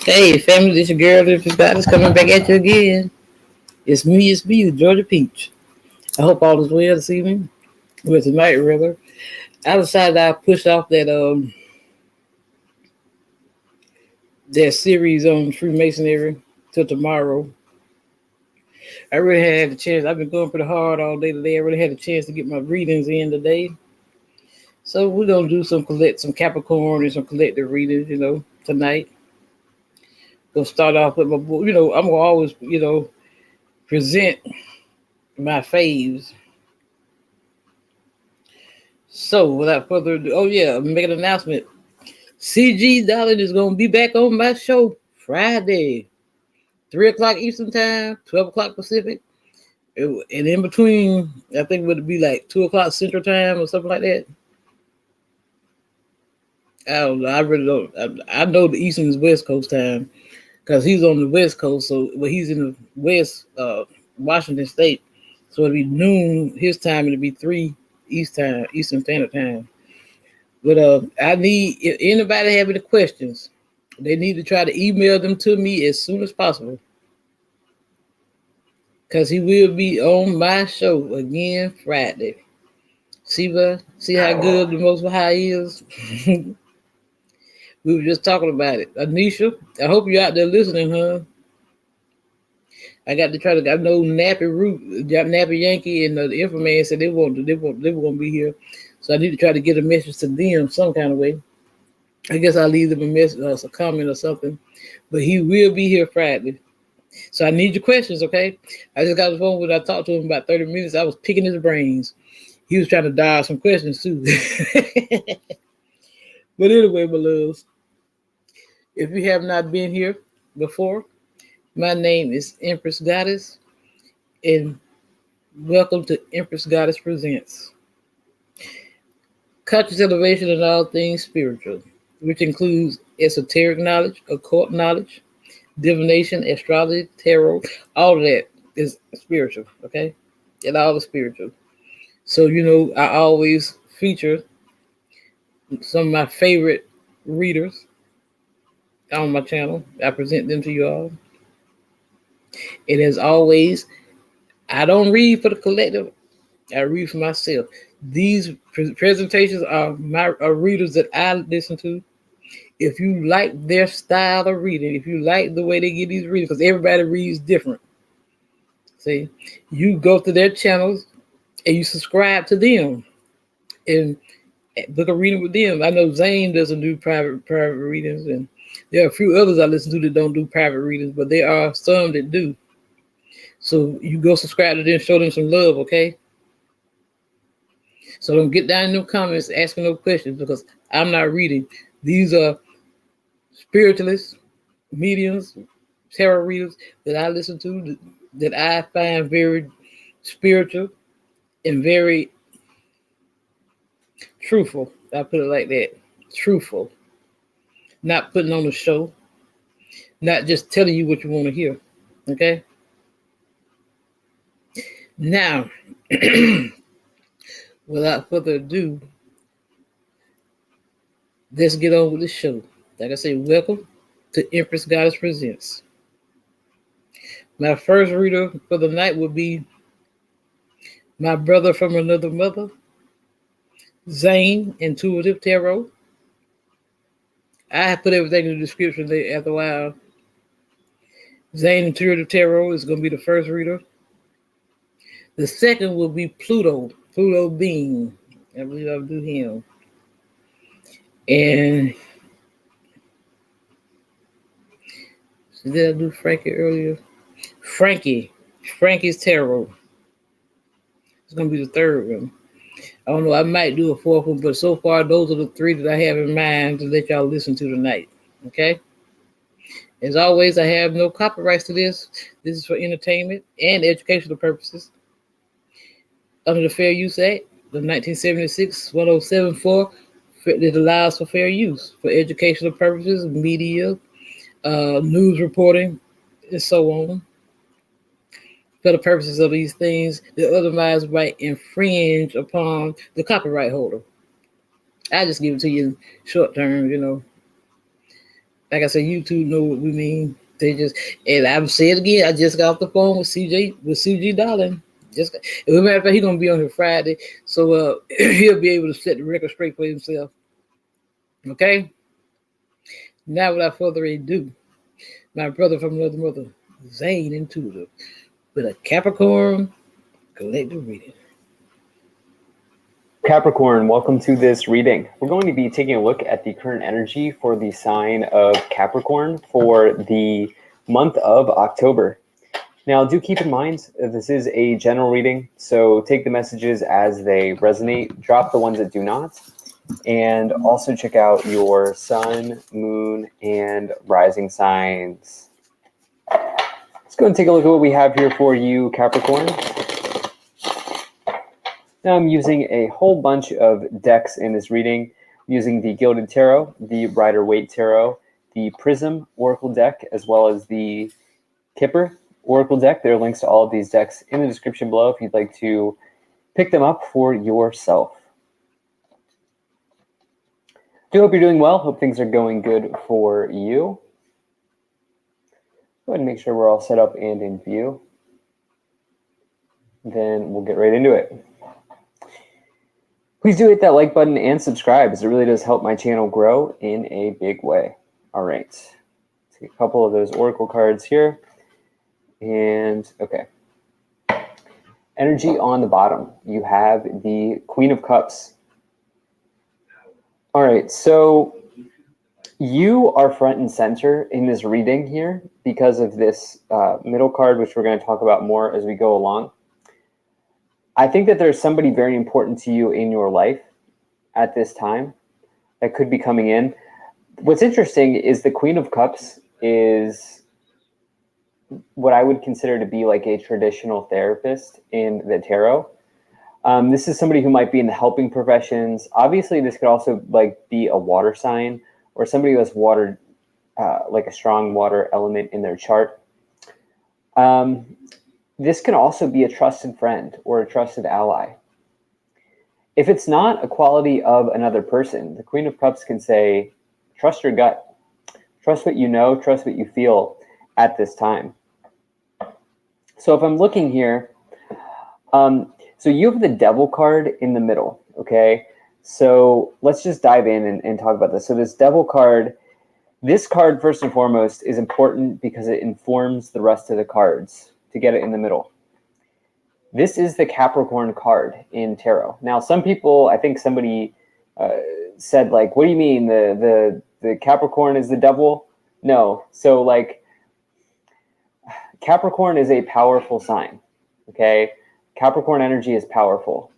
Hey, family, this your girl. If you got is coming back at you again. It's me, the Georgia Peach. I hope all is well this evening. Well, tonight, rather. I decided I pushed off that series on Freemasonry till tomorrow. I really had a chance. I've been going pretty hard all day today. I really had a chance to get my readings in today. So we're gonna do some Capricorn and some collective readings, tonight. Gonna start off with my book. I'm gonna always, present my faves. So, without further ado, oh yeah, make an announcement. CG Darling is gonna be back on my show Friday, 3 o'clock Eastern Time, 12 o'clock Pacific, and in between, I think it would be like 2 o'clock Central Time or something like that. I don't know. I really don't. I know the Eastern is West Coast time because he's on the West Coast, he's in the West, Washington State, so it'd be noon his time, and it'd be 3 Eastern Standard Time. But I need if anybody have any questions, they need to try to email them to me as soon as possible. Cause he will be on my show again Friday. See how good the Most High is. We were just talking about it. Anisha, I hope you're out there listening, huh? I got to try to. I know Nappy Root, Nappy Yankee, and the Inframan said they were gonna be here. So I need to try to get a message to them some kind of way. I guess I'll leave them a message, a comment or something. But he will be here Friday. So I need your questions, okay? I just got the phone when I talked to him about 30 minutes. I was picking his brains. He was trying to dial some questions too. But anyway, my loves, if you have not been here before, my name is Empress Goddess, and welcome to Empress Goddess Presents. Conscious elevation in all things spiritual, which includes esoteric knowledge, occult knowledge, divination, astrology, tarot, all of that is spiritual, okay? And all is spiritual. So, I always feature some of my favorite readers on my channel. I present them to you all. And as always, I don't read for the collective, I read for myself. These presentations are readers that I listen to. If you like their style of reading, if you like the way they get these readings, because everybody reads different. See, you go to their channels and you subscribe to them and book a reading with them. I know ZANE doesn't do private readings, and there are a few others I listen to that don't do private readings, but there are some that do. So you go subscribe to them, show them some love, okay? So don't get down in the comments asking no questions because I'm not reading. These are spiritualists, mediums, tarot readers that I listen to that I find very spiritual and very truthful. I put it like that. Truthful. Not putting on a show. Not just telling you what you want to hear. Okay? Now, without further ado, let's get on with the show. Like I say, welcome to Empress Goddess Presents. My first reader for the night will be my brother from another mother, ZANE Intuitive Tarot. I put everything in the description there after a while. ZANE Intuitive Tarot is going to be the first reader. The second will be PLUTOBEAN. I believe I'll do him. And did I do Frankie earlier? Frankie's Tarot. It's going to be the third one. I don't know, I might do a fourth one, but so far, those are the three that I have in mind to let y'all listen to tonight, okay? As always, I have no copyrights to this. This is for entertainment and educational purposes. Under the Fair Use Act, the 1976 1074, it allows for fair use for educational purposes, media, news reporting, and so on. For the purposes of these things that otherwise might infringe upon the copyright holder. I just give it to you short term, Like I said, YouTube know what we mean. They just, and I've said again, I just got off the phone with CG Darling. As a matter of fact, he's gonna be on here Friday, so he'll be able to set the record straight for himself. Okay. Now, without further ado, my brother from another mother, ZANE Intuitive, with a Capricorn collective reading. Capricorn, welcome to this reading. We're going to be taking a look at the current energy for the sign of Capricorn for the month of October. Now, do keep in mind, this is a general reading, so take the messages as they resonate, drop the ones that do not, and also check out your sun, moon, and rising signs. Let's go and take a look at what we have here for you, Capricorn. Now I'm using a whole bunch of decks in this reading, using the Gilded Tarot, the Rider-Waite Tarot, the Prism Oracle deck, as well as the Kipper Oracle deck. There are links to all of these decks in the description below if you'd like to pick them up for yourself. I hope you're doing well. Hope things are going good for you. Go ahead and make sure we're all set up and in view. Then we'll get right into it. Please do hit that like button and subscribe, as it really does help my channel grow in a big way. All right, take a couple of those oracle cards here. And okay. Energy on the bottom, you have the Queen of Cups. All right, so you are front and center in this reading here because of this middle card, which we're going to talk about more as we go along. I think that there's somebody very important to you in your life at this time that could be coming in. What's interesting is the Queen of Cups is what I would consider to be like a traditional therapist in the tarot. This is somebody who might be in the helping professions. Obviously, this could also like be a water sign or somebody who has water, like a strong water element in their chart. This can also be a trusted friend or a trusted ally. If it's not a quality of another person, the Queen of Cups can say, trust your gut. Trust what you know, trust what you feel at this time. So if I'm looking here, so you have the Devil card in the middle, okay? So let's just dive in and talk about this. So this Devil card, this card first and foremost is important because it informs the rest of the cards to get it in the middle. This is the Capricorn card in tarot. Now, some people, I think somebody said like, what do you mean the Capricorn is the devil? No. So like Capricorn is a powerful sign, okay? Capricorn energy is powerful.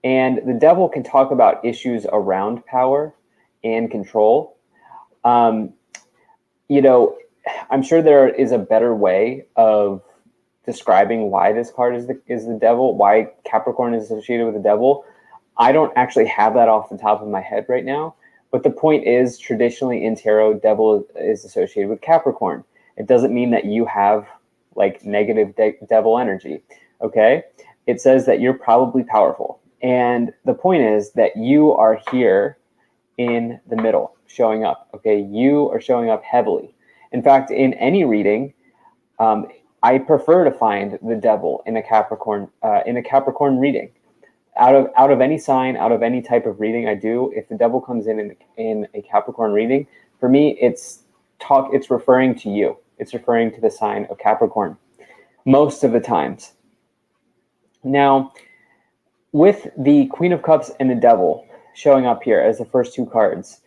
And the devil can talk about issues around power and control. You know, I'm sure there is a better way of describing why this card is the devil, why Capricorn is associated with the devil. I don't actually have that off the top of my head right now, but the point is, traditionally in tarot, devil is associated with Capricorn. It doesn't mean that you have like negative devil energy, okay? It says that you're probably powerful. And the point is that you are here in the middle, showing up, okay? You are showing up heavily. In fact, in any reading, I prefer to find the devil in a Capricorn reading. Out of any sign, out of any type of reading I do, if the devil comes in a Capricorn reading, for me, it's referring to you. It's referring to the sign of Capricorn most of the times. Now, with the Queen of Cups and the Devil showing up here as the first two cards,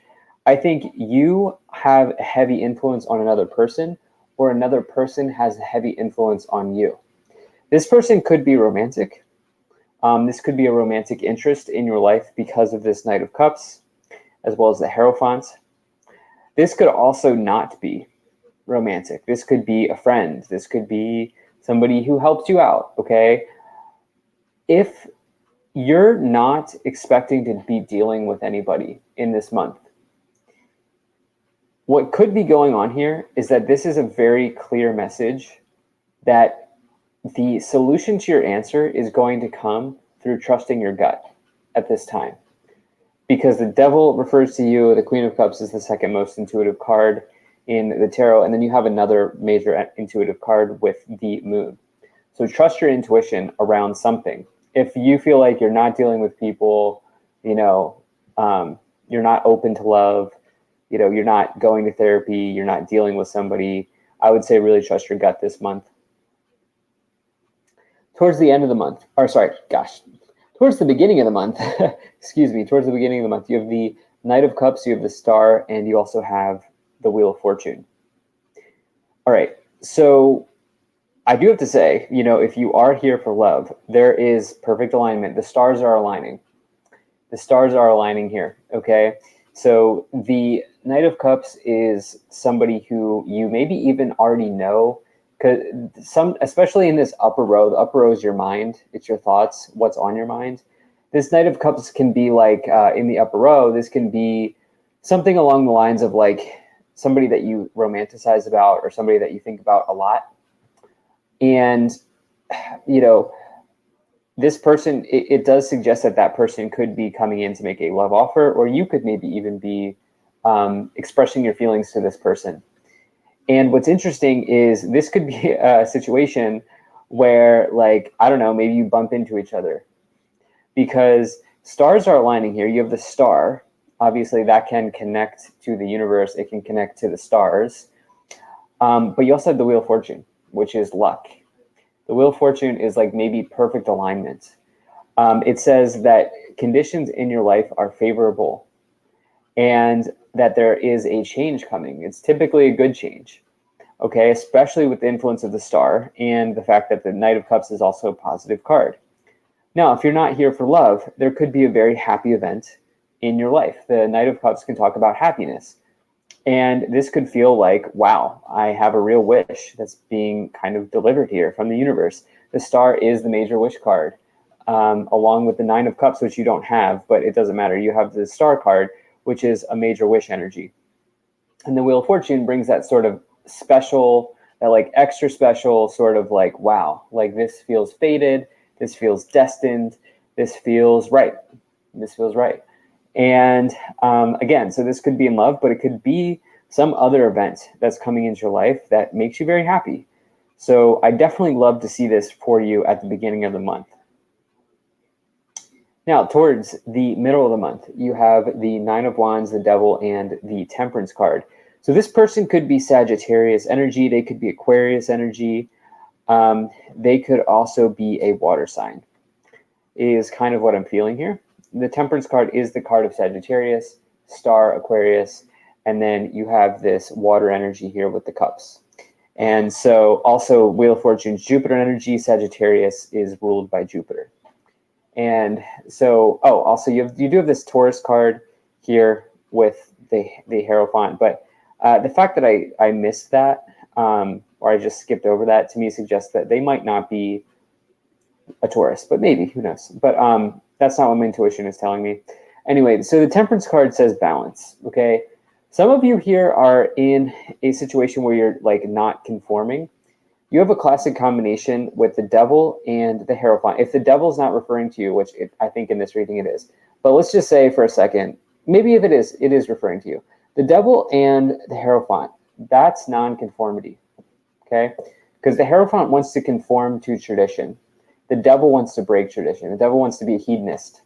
I think you have a heavy influence on another person, or another person has a heavy influence on you. This person could be romantic. This could be a romantic interest in your life because of this Knight of Cups, as well as the Hierophant. This could also not be romantic. This could be a friend. This could be somebody who helps you out, okay? If you're not expecting to be dealing with anybody in this month, what could be going on here is that this is a very clear message that the solution to your answer is going to come through trusting your gut at this time. because the Devil refers to you. The Queen of Cups is the second most intuitive card in the tarot. And then you have another major intuitive card with the Moon. So trust your intuition around something. If you feel like you're not dealing with people, you know, you're not open to love, you know, you're not going to therapy, you're not dealing with somebody, I would say really trust your gut this month. Towards the end of the month, or sorry, gosh, towards the beginning of the month, excuse me, towards the beginning of the month, you have the Knight of Cups, you have the Star, and you also have the Wheel of Fortune. All right, so I do have to say, you know, if you are here for love, there is perfect alignment. The stars are aligning. The stars are aligning here, okay? So the Knight of Cups is somebody who you maybe even already know, because especially in this upper row, the upper row is your mind, it's your thoughts, what's on your mind. This Knight of Cups can be like, in the upper row, this can be something along the lines of like somebody that you romanticize about or somebody that you think about a lot. And, you know, this person, it does suggest that that person could be coming in to make a love offer, or you could maybe even be expressing your feelings to this person. And what's interesting is this could be a situation where, like, I don't know, maybe you bump into each other because stars are aligning here. You have the Star. Obviously, that can connect to the universe. It can connect to the stars. But you also have the Wheel of Fortune, which is luck. The Wheel of Fortune is like maybe perfect alignment. It says that conditions in your life are favorable and that there is a change coming. It's typically a good change, okay, especially with the influence of the Star and the fact that the Knight of Cups is also a positive card. Now, if you're not here for love, there could be a very happy event in your life. The Knight of Cups can talk about happiness. And this could feel like, wow, I have a real wish that's being kind of delivered here from the universe. The Star is the major wish card, along with the Nine of Cups, which you don't have, but it doesn't matter. You have the Star card, which is a major wish energy. And the Wheel of Fortune brings that sort of special, that like extra special sort of like, wow, like this feels fated, this feels destined, this feels right, this feels right. And again, so this could be in love, but it could be some other event that's coming into your life that makes you very happy. So I definitely love to see this for you at the beginning of the month. Now, towards the middle of the month, you have the Nine of Wands, the Devil, and the Temperance card. So this person could be Sagittarius energy. They could be Aquarius energy. They could also be a water sign, is kind of what I'm feeling here. The Temperance card is the card of Sagittarius, Star, Aquarius, and then you have this water energy here with the cups. And so also Wheel of Fortune's Jupiter energy, Sagittarius is ruled by Jupiter. And so, also you do have this Taurus card here with the Hierophant, but the fact that I missed that, or I just skipped over that, to me suggests that they might not be a Taurus, but maybe, who knows? But that's not what my intuition is telling me. Anyway, so the Temperance card says balance, okay? Some of you here are in a situation where you're like not conforming. You have a classic combination with the Devil and the Hierophant. If the Devil's not referring to you, which I think in this reading it is, but let's just say for a second, maybe if it is referring to you. The Devil and the Hierophant, that's non-conformity, okay? Because the Hierophant wants to conform to tradition. The Devil wants to break tradition. The Devil wants to be a hedonist.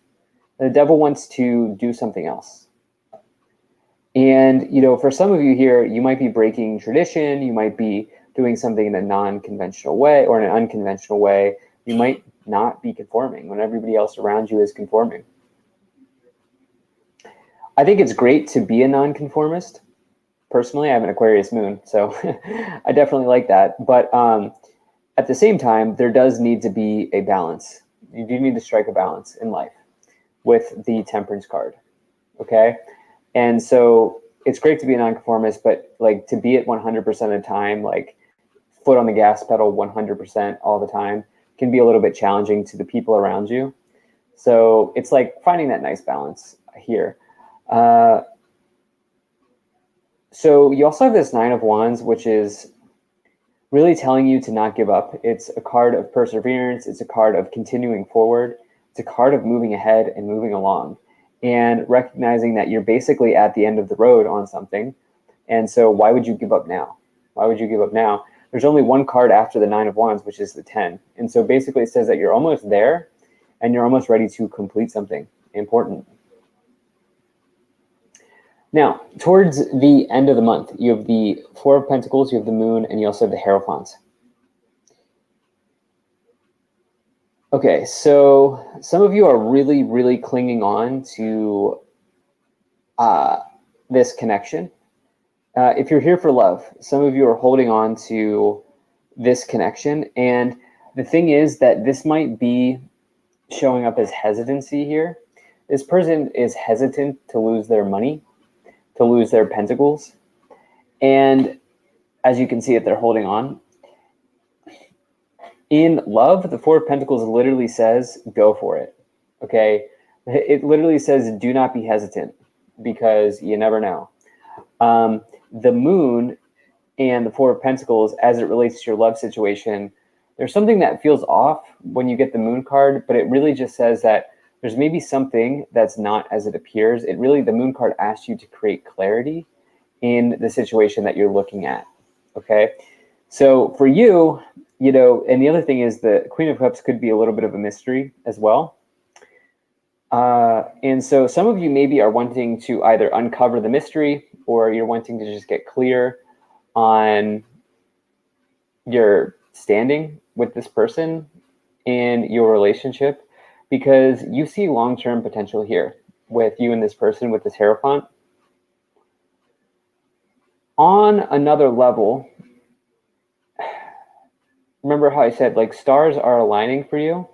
The Devil wants to do something else. And, you know, for some of you here, you might be breaking tradition. You might be doing something in a non-conventional way or in an unconventional way. You might not be conforming when everybody else around you is conforming. I think it's great to be a non-conformist. Personally, I have an Aquarius moon, so I definitely like that. But at the same time, there does need to be a balance. You do need to strike a balance in life with the Temperance card, okay? And so it's great to be a nonconformist, but like to be it 100% of the time, like foot on the gas pedal 100% all the time, can be a little bit challenging to the people around you. So it's like finding that nice balance here. So you also have this Nine of Wands, which is really telling you to not give up. It's a card of perseverance. It's a card of continuing forward. It's a card of moving ahead and moving along. and recognizing that you're basically at the end of the road on something. And so why would you give up now? Why would you give up now? There's only one card after the 9 of Wands, which is the 10. And so basically it says that you're almost there and you're almost ready to complete something important. Now, towards the end of the month, you have the 4 of Pentacles, you have the Moon, and you also have the Hierophant. Okay, so some of you are really, really clinging on to this connection. If you're here for love, some of you are holding on to this connection. And the thing is that this might be showing up as hesitancy here. This person is hesitant to lose their money, to lose their pentacles. And as you can see it, they're holding on. In love, the 4 of Pentacles literally says, go for it. Okay? It literally says, do not be hesitant because you never know. The Moon and the 4 of Pentacles, as it relates to your love situation, there's something that feels off when you get the Moon card, but it really just says that there's maybe something that's not as it appears. It really, the Moon card asks you to create clarity in the situation that you're looking at. Okay? So for you, you know, and the other thing is the Queen of Cups could be a little bit of a mystery as well. And so some of you maybe are wanting to either uncover the mystery or you're wanting to just get clear on your standing with this person in your relationship, because you see long-term potential here with you and this person with this Hierophant. On another level, remember how I said like stars are aligning for you?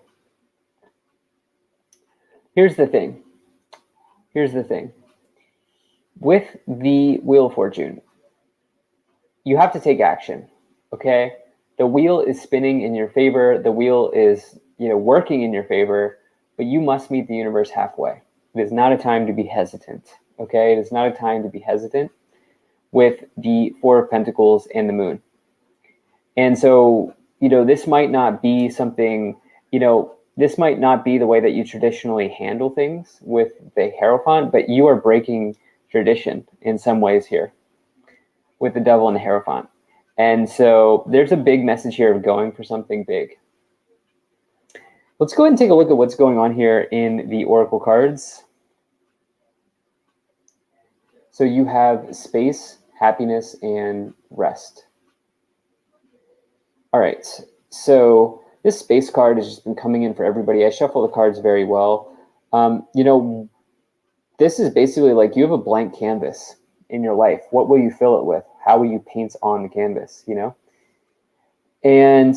Here's the thing. Here's the thing. With the Wheel of Fortune, you have to take action, okay? The wheel is spinning in your favor. The wheel is, you know, working in your favor, but you must meet the universe halfway. It is not a time to be hesitant, okay? It is not a time to be hesitant with the 4 of Pentacles and the Moon. And so, you know, this might not be something, you know, this might not be the way that you traditionally handle things with the Hierophant, but you are breaking tradition in some ways here with the Devil and the Hierophant. And so there's a big message here of going for something big. Let's go ahead and take a look at what's going on here in the Oracle cards. So you have space, happiness, and rest. All right, so this space card has just been coming in for everybody. I shuffle the cards very well. You know, this is basically like you have a blank canvas in your life. What will you fill it with? How will you paint on the canvas, you know? And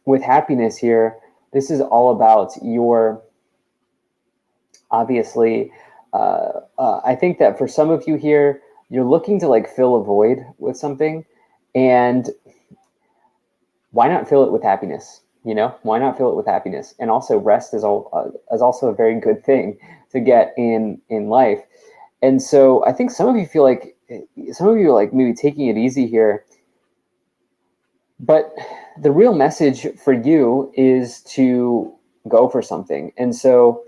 with happiness here, this is all about your, obviously, I think that for some of you here, you're looking to like fill a void with something, and why not fill it with happiness? You know, why not fill it with happiness? And also rest is also a very good thing to get in life. And so I think some of you feel like, some of you are like maybe taking it easy here, but the real message for you is to go for something. And so,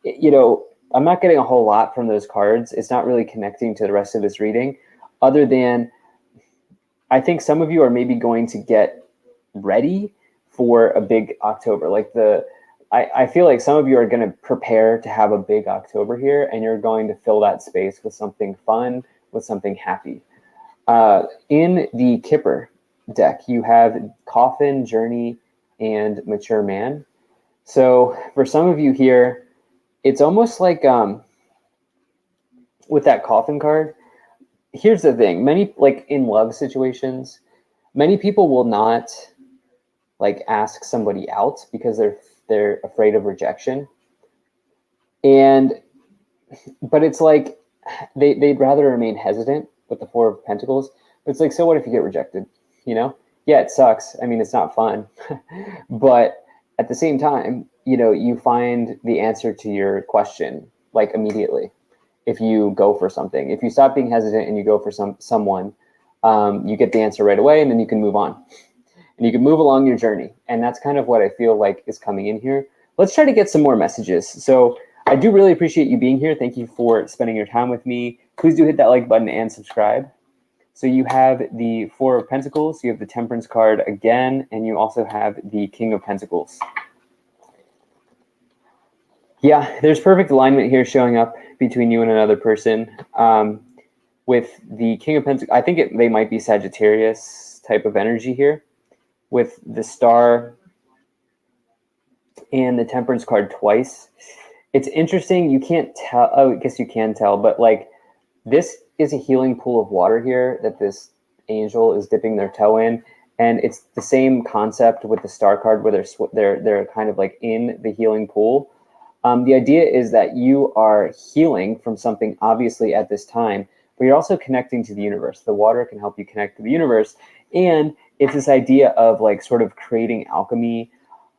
you know, I'm not getting a whole lot from those cards. It's not really connecting to the rest of this reading, other than I think some of you are maybe going to get ready for a big October. Like I feel like some of you are going to prepare to have a big October here, and you're going to fill that space with something fun, with something happy. In the Kipper deck, you have Coffin, Journey, and Mature Man. So for some of you here, it's almost like with that Coffin card, here's the thing. Many, like in love situations, many people will not like ask somebody out because they're afraid of rejection. But it's like they'd rather remain hesitant with the 4 of Pentacles. But it's like, so what if you get rejected? You know? Yeah, it sucks. I mean, it's not fun. But at the same time, you know, you find the answer to your question like immediately if you go for something. If you stop being hesitant and you go for someone, you get the answer right away, and then you can move on. And you can move along your journey. And that's kind of what I feel like is coming in here. Let's try to get some more messages. So I do really appreciate you being here. Thank you for spending your time with me. Please do hit that like button and subscribe. So you have the Four of Pentacles, you have the Temperance card again, and you also have the King of Pentacles. Yeah, there's perfect alignment here showing up between you and another person. With the King of Pentacles, I think they might be Sagittarius type of energy here. With the Star and the Temperance card twice. It's interesting. You can't tell. Oh, I guess you can tell, but like this is a healing pool of water here that this angel is dipping their toe in, and it's the same concept with the Star card where they're kind of like in the healing pool. The idea is that you are healing from something obviously at this time, but you're also connecting to the universe. The water can help you connect to the universe, and it's this idea of like sort of creating alchemy,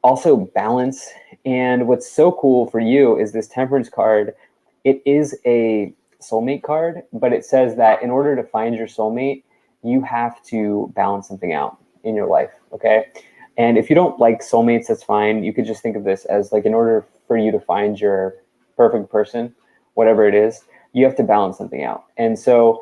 also balance. And what's so cool for you is this Temperance card. It is a soulmate card, but it says that in order to find your soulmate, you have to balance something out in your life, okay? And if you don't like soulmates, that's fine. You could just think of this as like in order for you to find your perfect person, whatever it is, you have to balance something out. And so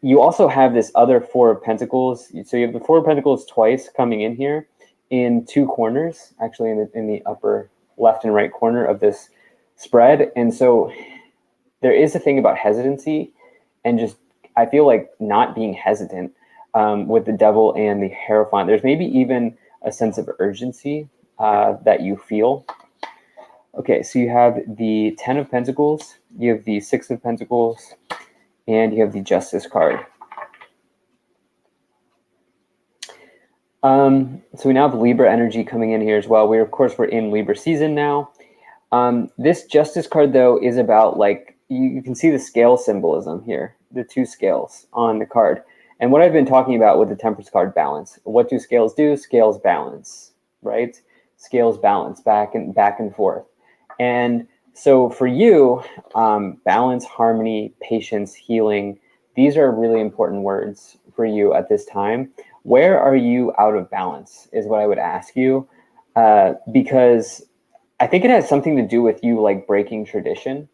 you also have this other Four of Pentacles. So you have the Four of Pentacles twice coming in here in two corners, actually in the upper left and right corner of this spread. And so there is a thing about hesitancy and just, I feel like not being hesitant with the Devil and the Hierophant. There's maybe even a sense of urgency that you feel. Okay, so you have the Ten of Pentacles, you have the Six of Pentacles, and you have the Justice card. So we now have Libra energy coming in here as well. Of course, we're in Libra season now. This Justice card, though, is about like, you can see the scale symbolism here, the two scales on the card. And what I've been talking about with the Temperance card, balance. What do scales do? Scales balance, right? Scales balance back and forth. And so for you, balance, harmony, patience, healing, these are really important words for you at this time. Where are you out of balance is what I would ask you, because I think it has something to do with you like breaking tradition,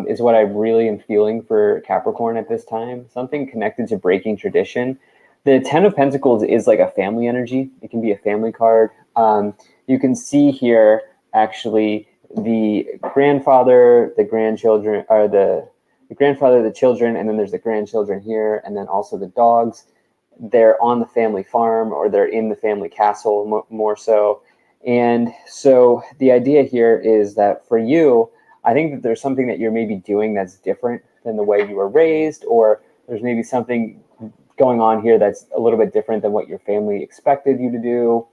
is what I really am feeling for Capricorn at this time. Something connected to breaking tradition. The Ten of Pentacles is like a family energy. It can be a family card. You can see here actually the grandfather, the grandchildren, or the grandfather, the children, and then there's the grandchildren here, and then also the dogs. They're on the family farm or they're in the family castle more so. And so the idea here is that for you, I think that there's something that you're maybe doing that's different than the way you were raised, or there's maybe something going on here that's a little bit different than what your family expected you to do.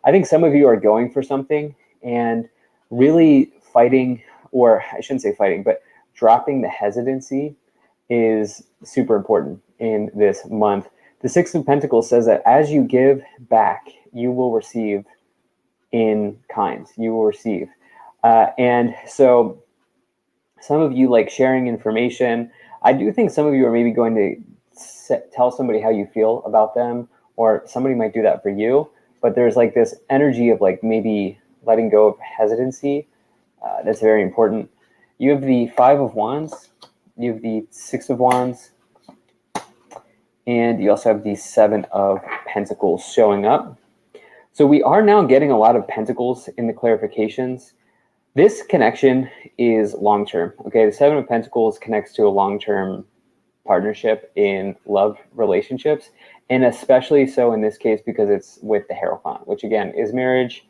I think some of you are going for something and really fighting, or I shouldn't say fighting, but dropping the hesitancy is super important in this month. The Six of Pentacles says that as you give back, you will receive in kind. You will receive. And so some of you like sharing information. I do think some of you are maybe going to tell somebody how you feel about them, or somebody might do that for you. But there's like this energy of like maybe letting go of hesitancy. That's very important. You have the Five of Wands. You have the Six of Wands. And you also have the Seven of Pentacles showing up. So we are now getting a lot of pentacles in the clarifications. This connection is long-term. Okay, the Seven of Pentacles connects to a long-term partnership in love relationships, and especially so in this case because it's with the Hierophant, which again is marriage.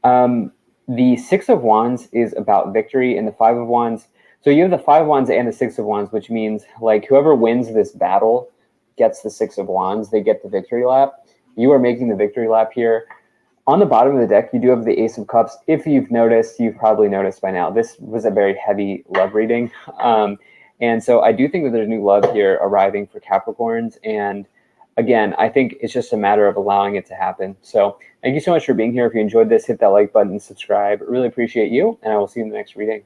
The Six of Wands is about victory, and the Five of Wands. So you have the Five of Wands and the Six of Wands, which means like whoever wins this battle gets the Six of Wands. They get the victory lap. You are making the victory lap here. On the bottom of the deck, you do have the Ace of Cups. If you've noticed, you've probably noticed by now, this was a very heavy love reading. And so I do think that there's new love here arriving for Capricorns. And again, I think it's just a matter of allowing it to happen. So thank you so much for being here. If you enjoyed this, hit that like button and subscribe. Really appreciate you, and I will see you in the next reading.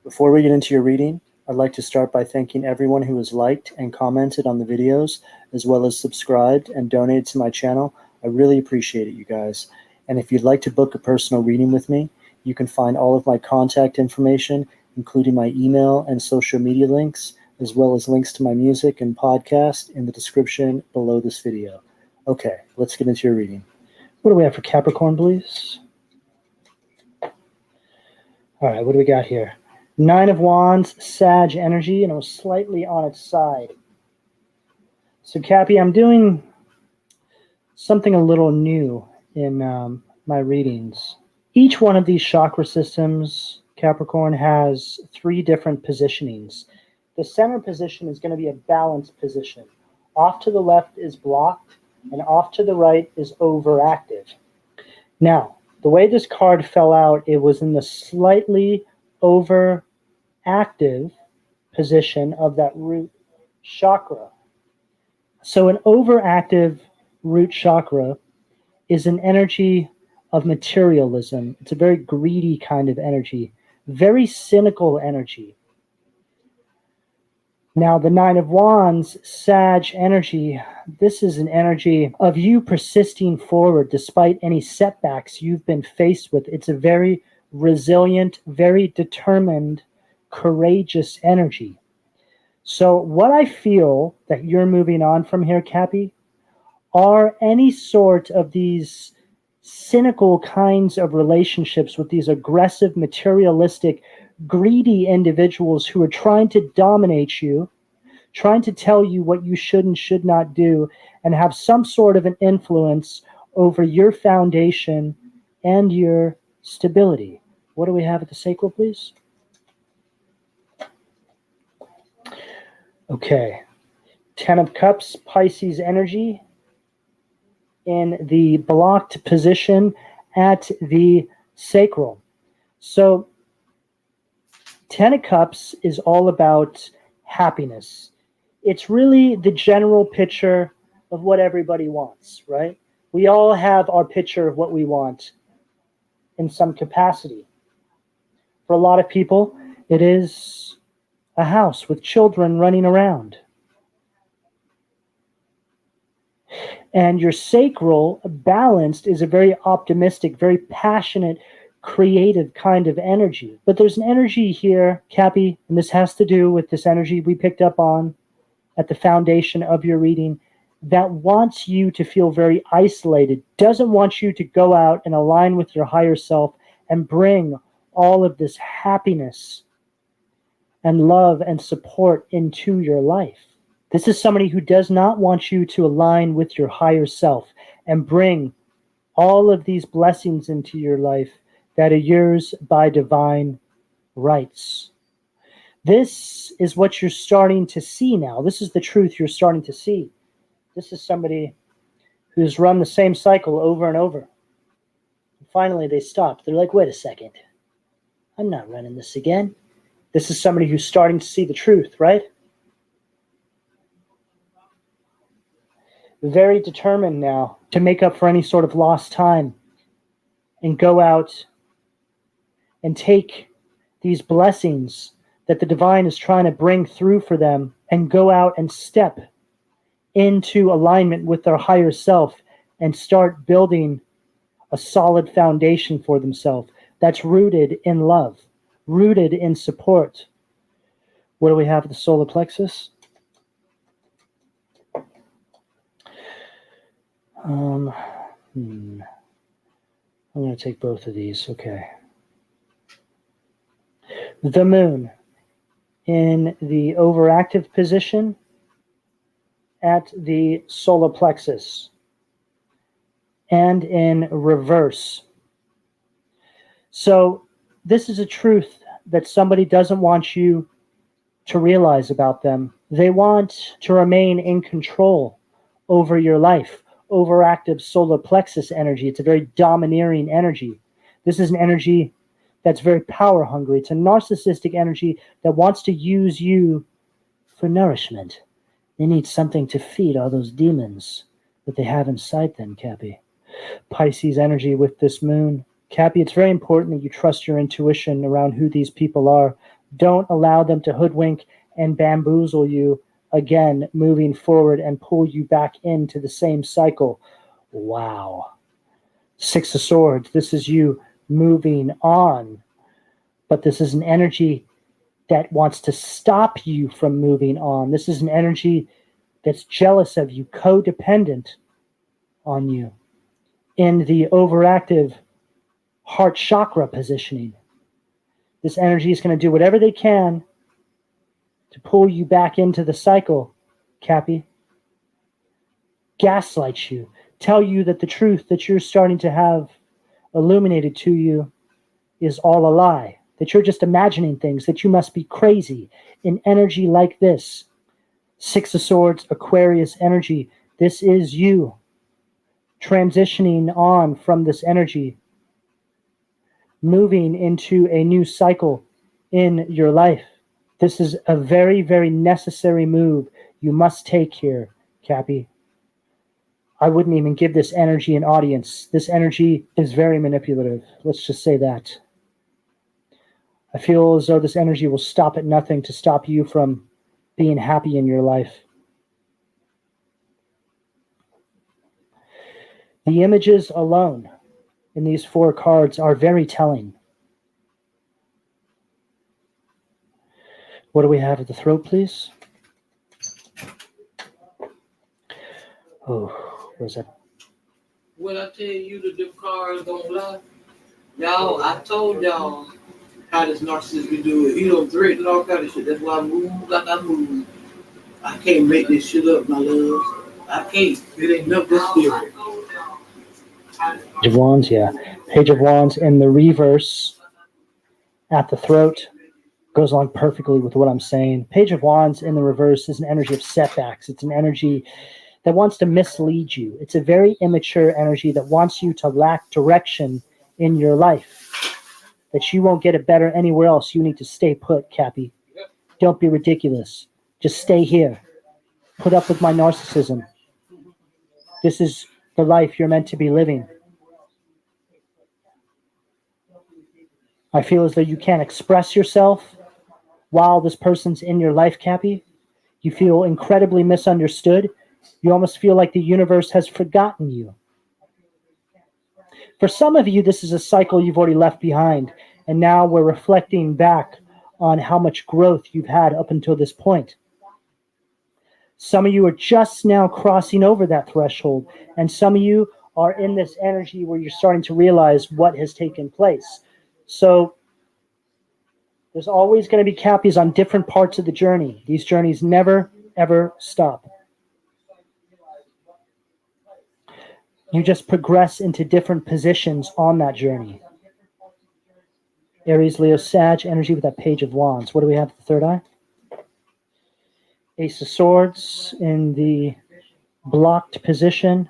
Before we get into your reading, I'd like to start by thanking everyone who has liked and commented on the videos, as well as subscribed and donated to my channel. I really appreciate it, you guys. And if you'd like to book a personal reading with me, you can find all of my contact information, including my email and social media links, as well as links to my music and podcast in the description below this video. Okay, let's get into your reading. What do we have for Capricorn, please? All right, what do we got here? 9 of Wands, Sag energy, and it was slightly on its side. So, Cappy, I'm doing something a little new in my readings. Each one of these chakra systems, Capricorn, has 3 different positionings. The center position is going to be a balanced position. Off to the left is blocked, and off to the right is overactive. Now, the way this card fell out, it was in the slightly overactive position of that root chakra. So an overactive root chakra is an energy of materialism. It's a very greedy kind of energy, very cynical energy. Now, the 9 of Wands, Sag energy, this is an energy of you persisting forward despite any setbacks you've been faced with. It's a very resilient, very determined, courageous energy. So what I feel that you're moving on from here, Cappy, are any sort of these cynical kinds of relationships with these aggressive, materialistic, greedy individuals who are trying to dominate you, trying to tell you what you should and should not do, and have some sort of an influence over your foundation and your stability. What do we have at the sacral, please? Okay. 10 of Cups, Pisces energy in the blocked position at the sacral. So 10 of Cups is all about happiness. It's really the general picture of what everybody wants, right? We all have our picture of what we want in some capacity. For a lot of people, it is a house with children running around. And your sacral, balanced, is a very optimistic, very passionate, creative kind of energy. But there's an energy here, Cappy, and this has to do with this energy we picked up on at the foundation of your reading, that wants you to feel very isolated, doesn't want you to go out and align with your higher self and bring all of this happiness and love and support into your life. This is somebody who does not want you to align with your higher self and bring all of these blessings into your life that are yours by divine rights. This is what you're starting to see now. This is the truth you're starting to see. This is somebody who's run the same cycle over and over. And finally, they stopped. They're like, wait a second. I'm not running this again. This is somebody who's starting to see the truth, right? Very determined now to make up for any sort of lost time and go out and take these blessings that the divine is trying to bring through for them and go out and step into alignment with their higher self and start building a solid foundation for themselves that's rooted in love, rooted in support. What do we have at the solar plexus? I'm going to take both of these. Okay. The moon in the overactive position at the solar plexus and in reverse. So this is a truth that somebody doesn't want you to realize about them. They want to remain in control over your life. Overactive solar plexus energy. It's a very domineering energy. This is an energy that's very power hungry. It's a narcissistic energy that wants to use you for nourishment. They need something to feed all those demons that they have inside them, Cappy. Pisces energy with this moon. Cappy, it's very important that you trust your intuition around who these people are. Don't allow them to hoodwink and bamboozle you again, moving forward and pull you back into the same cycle. Wow. Six of Swords, this is you moving on, but this is an energy that wants to stop you from moving on. This is an energy that's jealous of you, codependent on you, in the overactive heart chakra positioning. This energy is going to do whatever they can to pull you back into the cycle, Cappy. Gaslight you, tell you that the truth that you're starting to have illuminated to you is all a lie, that you're just imagining things, that you must be crazy. In energy like this, Six of Swords, Aquarius energy, this is you transitioning on from this energy, moving into a new cycle in your life. This is a very, very necessary move you must take here, Cappy. I wouldn't even give this energy an audience. This energy is very manipulative. Let's just say that. I feel as though this energy will stop at nothing to stop you from being happy in your life. The images alone in these four cards are very telling. What do we have at the throat, please? Oh, what is that? When I tell you that them cards don't lie, y'all, I told y'all how this narcissist be doing. He don't threaten all kind of shit. That's why I move like I move. I can't make this shit up, my love. I can't. It ain't nothing this spirit. Page of Wands, yeah. Page of Wands in the reverse at the throat goes along perfectly with what I'm saying. Page of Wands in the reverse is an energy of setbacks. It's an energy that wants to mislead you. It's a very immature energy that wants you to lack direction in your life, that you won't get it better anywhere else. You need to stay put, Cappy. Don't be ridiculous. Just stay here. Put up with my narcissism. This is the life you're meant to be living. I feel as though you can't express yourself while this person's in your life, Cappy. You feel incredibly misunderstood. You almost feel like the universe has forgotten you. For some of you, this is a cycle you've already left behind, and now we're reflecting back on how much growth you've had up until this point. Some of you are just now crossing over that threshold, and some of you are in this energy where you're starting to realize what has taken place. So there's always going to be Cappies on different parts of the journey. These journeys never, ever stop. You just progress into different positions on that journey. Aries, Leo, Sag, energy with that Page of Wands. What do we have at the third eye? Ace of Swords in the blocked position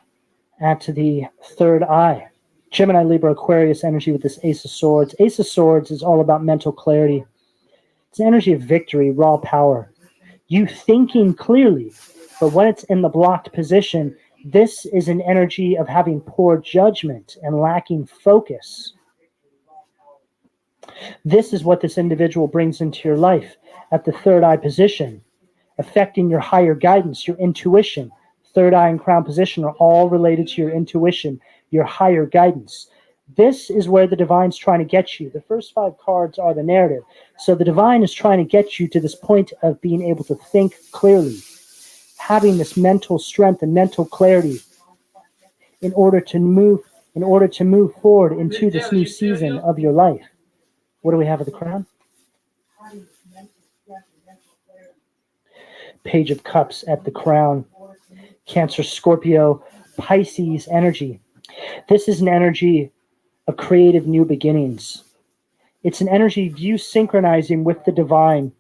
at the third eye. Gemini, Libra, Aquarius energy with this Ace of Swords. Ace of Swords is all about mental clarity. It's an energy of victory, raw power. You thinking clearly, but when it's in the blocked position, this is an energy of having poor judgment and lacking focus. This is what this individual brings into your life at the third eye position, affecting your higher guidance, your intuition. Third eye and crown position are all related to your intuition, your higher guidance. This is where the divine's trying to get you. The first 5 cards are the narrative. So the divine is trying to get you to this point of being able to think clearly, having this mental strength and mental clarity in order to move forward into this new season of your life. What do we have at the crown? Page of Cups at the crown. Cancer, Scorpio, Pisces energy. This is an energy of creative new beginnings. It's an energy of you synchronizing with the divine,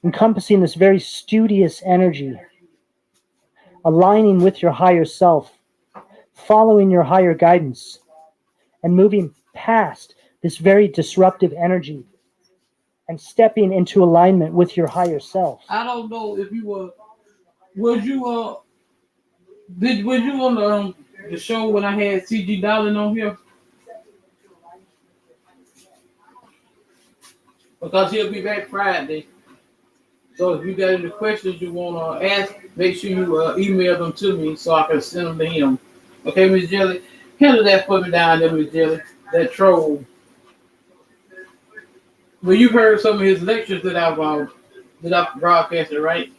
encompassing this very studious energy, aligning with your higher self, following your higher guidance, and moving past this very disruptive energy and stepping into alignment with your higher self. I don't know if you were. Was you on the show when I had CG Darling on here? because he'll be back Friday. So if you got any questions you want to ask, make sure you email them to me so I can send them to him. Okay, Miss Jelly? Handle that for me down there, Miss Jelly. That troll. Well, you've heard some of his lectures that I've broadcasted, right?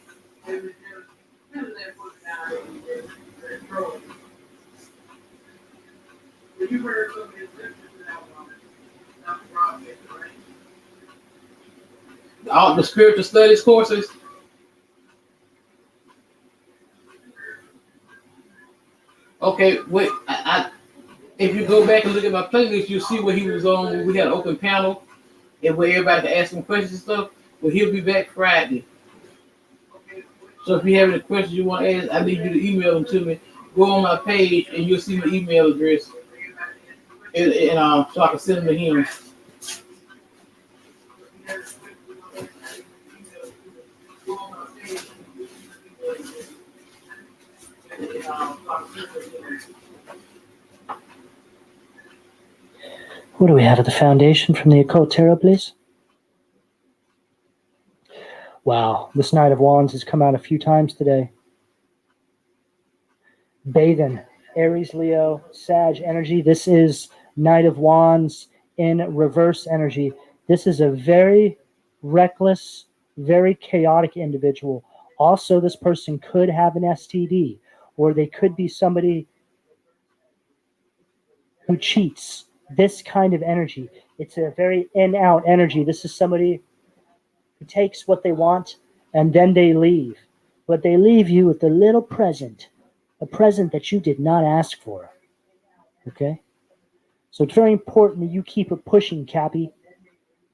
All the spiritual studies courses. Okay, wait. If you go back and look at my playlist, you'll see where he was on when we had an open panel and where everybody could ask him questions and stuff. Well, he'll be back Friday. So if you have any questions you want to ask, I need you to email them to me. Go on my page and you'll see my email address, and so I can send them to him. What do we have at the foundation from the occult tarot, please? Wow, this Knight of Wands has come out a few times today. Bathing, Aries, Leo, Sag energy. This is Knight of Wands in reverse energy. This is a very reckless, very chaotic individual. Also, this person could have an STD, or they could be somebody who cheats. This kind of energy. It's a very in-out energy. This is somebody who takes what they want and then they leave. But they leave you with a little present, a present that you did not ask for. Okay? So it's very important that you keep it pushing, Cappy.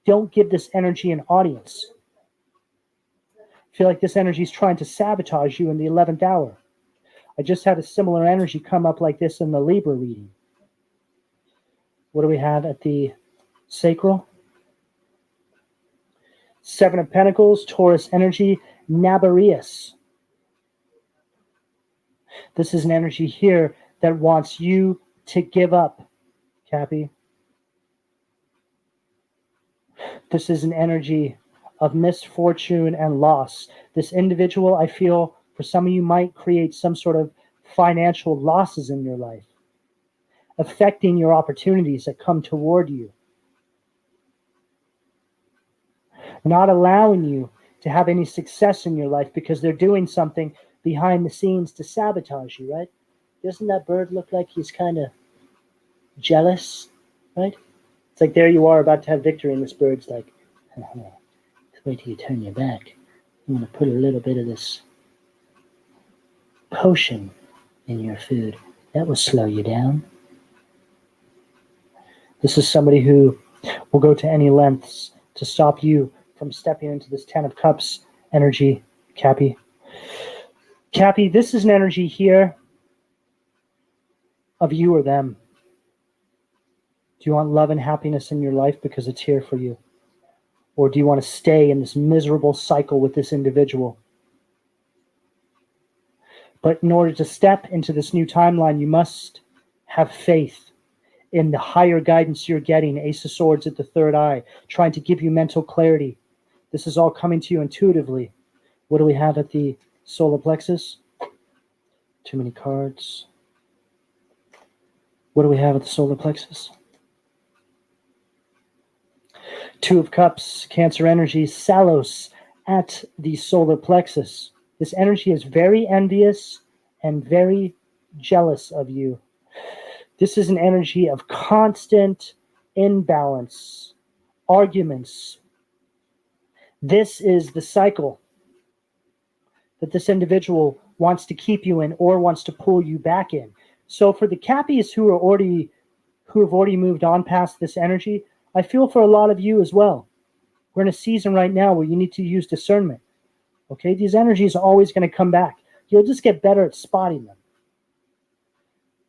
Don't give this energy an audience. I feel like this energy is trying to sabotage you in the 11th hour. I just had a similar energy come up like this in the Libra reading. What do we have at the sacral? Seven of Pentacles, Taurus energy, Nabarius. This is an energy here that wants you to give up, Cappy. This is an energy of misfortune and loss. This individual, I feel, for some of you might create some sort of financial losses in your life, affecting your opportunities that come toward you, not allowing you to have any success in your life because they're doing something behind the scenes to sabotage you, right? Doesn't that bird look like he's kind of jealous, right? It's like there you are about to have victory, and this bird's like, wait till you turn your back. I'm going to put a little bit of this potion in your food. That will slow you down. This is somebody who will go to any lengths to stop you from stepping into this 10 of Cups energy, Cappy. Cappy, this is an energy here of you or them. Do you want love and happiness in your life because it's here for you? Or do you want to stay in this miserable cycle with this individual? But in order to step into this new timeline, you must have faith in the higher guidance you're getting. Ace of Swords at the third eye, trying to give you mental clarity. This is all coming to you intuitively. What do we have at the solar plexus? Too many cards. What do we have at the solar plexus? Two of Cups, Cancer energy, Salos at the solar plexus. This energy is very envious and very jealous of you. This is an energy of constant imbalance, arguments. This is the cycle that this individual wants to keep you in or wants to pull you back in. So for the Cappies who have already moved on past this energy, I feel for a lot of you as well. We're in a season right now where you need to use discernment. Okay, these energies are always going to come back. You'll just get better at spotting them.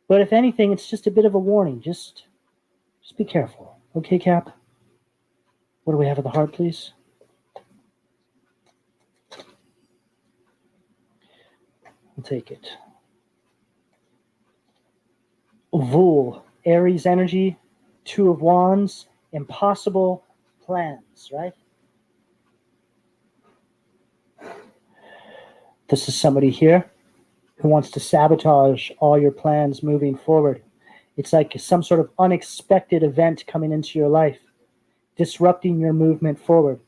But if anything, it's just a bit of a warning. Just be careful. Okay, Cap? What do we have at the heart, please? We'll take it. Vul, Aries energy, Two of Wands, impossible plans, right? This is somebody here who wants to sabotage all your plans moving forward. It's like some sort of unexpected event coming into your life, disrupting your movement forward.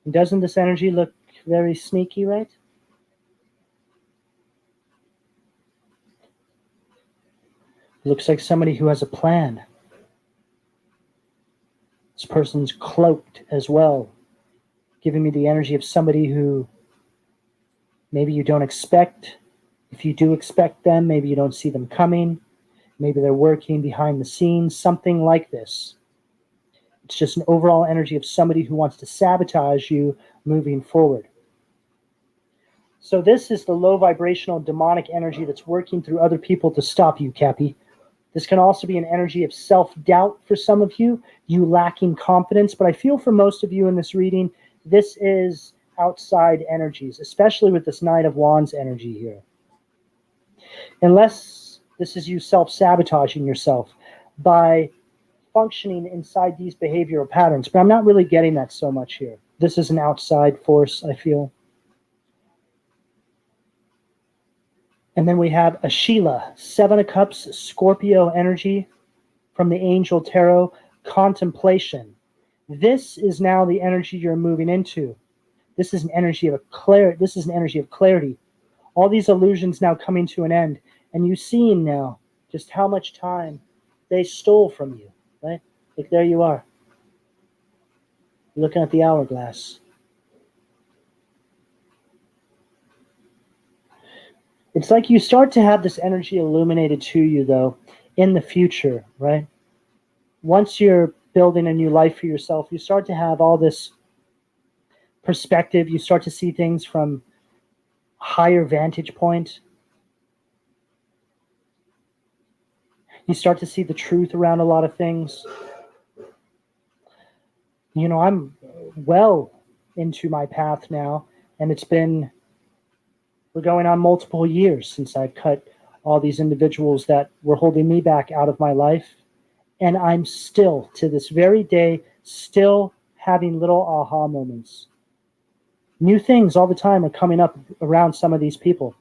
And doesn't this energy look very sneaky, right? It looks like somebody who has a plan. This person's cloaked as well, giving me the energy of somebody who maybe you don't expect. If you do expect them, maybe you don't see them coming. Maybe they're working behind the scenes, something like this. It's just an overall energy of somebody who wants to sabotage you moving forward. So this is the low vibrational demonic energy that's working through other people to stop you, Cappy. This can also be an energy of self-doubt for some of you, you lacking confidence. But I feel for most of you in this reading, this is outside energies, especially with this Knight of Wands energy here. Unless this is you self-sabotaging yourself by functioning inside these behavioral patterns. But I'm not really getting that so much here. This is an outside force, I feel. And then we have a Sheila, 7 of Cups, Scorpio energy from the Angel Tarot, contemplation. This is now the energy you're moving into. This is an energy of clarity. All these illusions now coming to an end, and you seeing now just how much time they stole from you, right? Like there you are, looking at the hourglass. It's like you start to have this energy illuminated to you, though, in the future, right? Once you're building a new life for yourself, you start to have all this perspective. You start to see things from a higher vantage point. You start to see the truth around a lot of things. You know, I'm well into my path now, and we're going on multiple years since I cut all these individuals that were holding me back out of my life. And I'm still, to this very day, still having little aha moments. New things all the time are coming up around some of these people.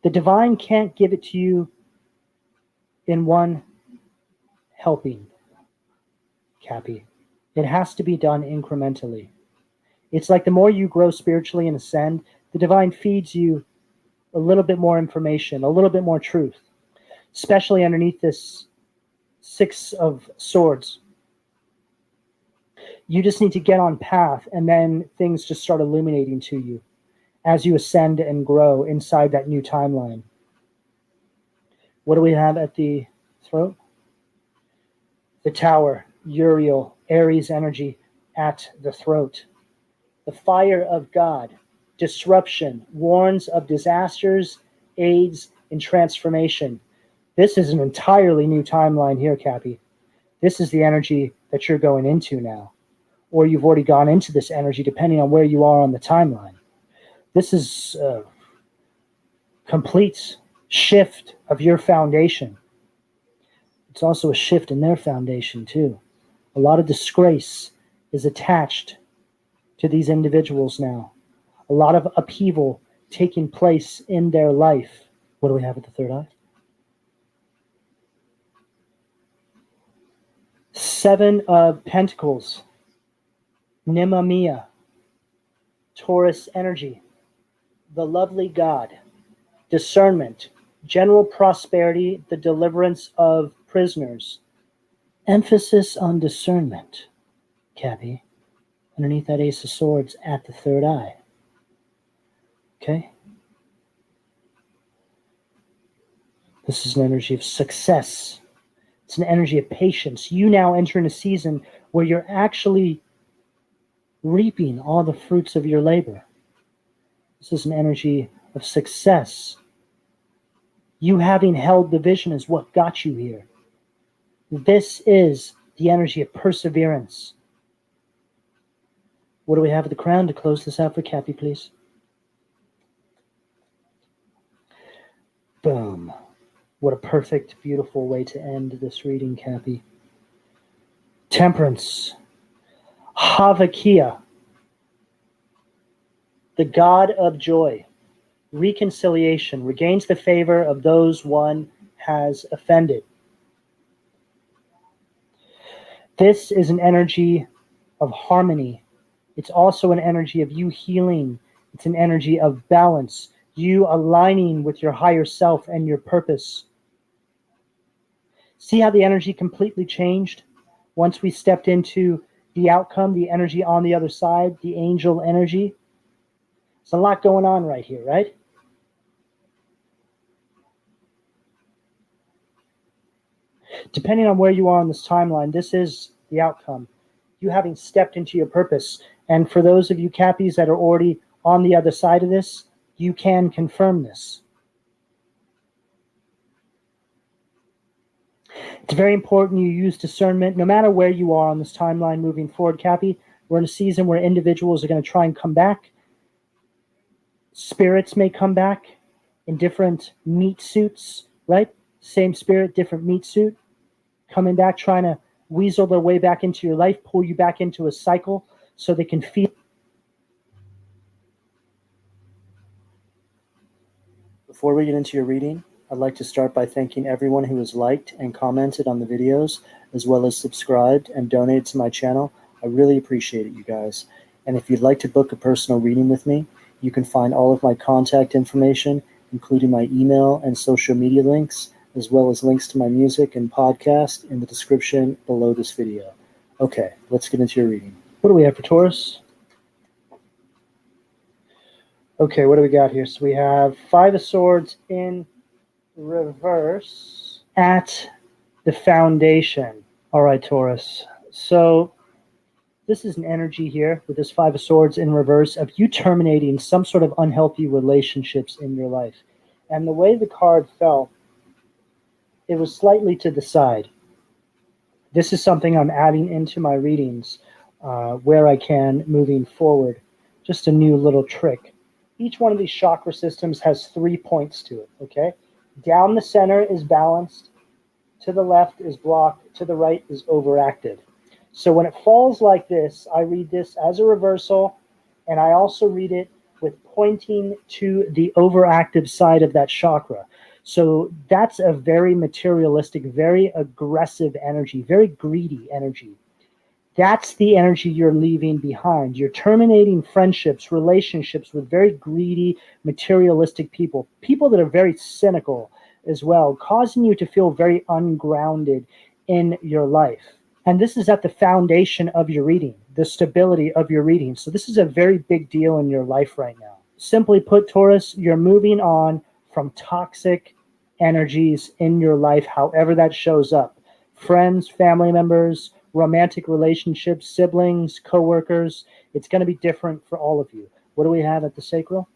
The divine can't give it to you in one helping, Cappy. It has to be done incrementally. It's like the more you grow spiritually and ascend, the divine feeds you a little bit more information, a little bit more truth, especially underneath this 6 of Swords. You just need to get on path, and then things just start illuminating to you as you ascend and grow inside that new timeline. What do we have at the throat? The Tower, Uriel, Aries energy at the throat. The fire of God, disruption, warns of disasters, aids, and transformation. This is an entirely new timeline here, Cappy. This is the energy that you're going into now. Or you've already gone into this energy, depending on where you are on the timeline. This is a complete shift of your foundation. It's also a shift in their foundation, too. A lot of disgrace is attached to these individuals now. A lot of upheaval taking place in their life. What do we have at the third eye? 7 of Pentacles. Nimamia. Taurus energy. The lovely God. Discernment. General prosperity. The deliverance of prisoners. Emphasis on discernment, Cappy. Underneath that Ace of Swords at the third eye. Okay? This is an energy of success. It's an energy of patience. You now enter in a season where you're actually reaping all the fruits of your labor. This is an energy of success. You having held the vision is what got you here. This is the energy of perseverance. What do we have at the crown to close this out for Cappy, please? Boom. What a perfect, beautiful way to end this reading, Cappy. Temperance. Havakia. The god of joy, reconciliation, regains the favor of those one has offended. This is an energy of harmony. It's also an energy of you healing. It's an energy of balance, you aligning with your higher self and your purpose. See how the energy completely changed once we stepped into the outcome, the energy on the other side, the angel energy? There's a lot going on right here, right? Depending on where you are on this timeline, this is the outcome. You having stepped into your purpose. And for those of you Cappies that are already on the other side of this, you can confirm this. It's very important you use discernment no matter where you are on this timeline moving forward, Cappy. We're in a season where individuals are going to try and come back. Spirits may come back in different meat suits, right? Same spirit, different meat suit. Coming back, trying to weasel their way back into your life, pull you back into a cycle so they can feel. Before we get into your reading, I'd like to start by thanking everyone who has liked and commented on the videos, as well as subscribed and donated to my channel. I really appreciate it, you guys. And if you'd like to book a personal reading with me, you can find all of my contact information, including my email and social media links, as well as links to my music and podcast in the description below this video. Okay, let's get into your reading. What do we have for Taurus? Okay, what do we got here? So we have Five of Swords in reverse at the foundation. All right, Taurus. So this is an energy here with this Five of Swords in reverse of you terminating some sort of unhealthy relationships in your life. And the way the card fell, it was slightly to the side. This is something I'm adding into my readings where I can moving forward. Just a new little trick. Each one of these chakra systems has 3 points to it, okay? Down the center is balanced. To the left is blocked. To the right is overactive. So when it falls like this, I read this as a reversal, and I also read it with pointing to the overactive side of that chakra. So that's a very materialistic, very aggressive energy, very greedy energy. That's the energy you're leaving behind. You're terminating friendships, relationships with very greedy, materialistic people, people that are very cynical as well, causing you to feel very ungrounded in your life. And this is at the foundation of your reading, the stability of your reading. So this is a very big deal in your life right now. Simply put, Taurus, you're moving on from toxic energies in your life, however that shows up. Friends, family members, romantic relationships, siblings, co-workers. It's going to be different for all of you. What do we have at the sacral?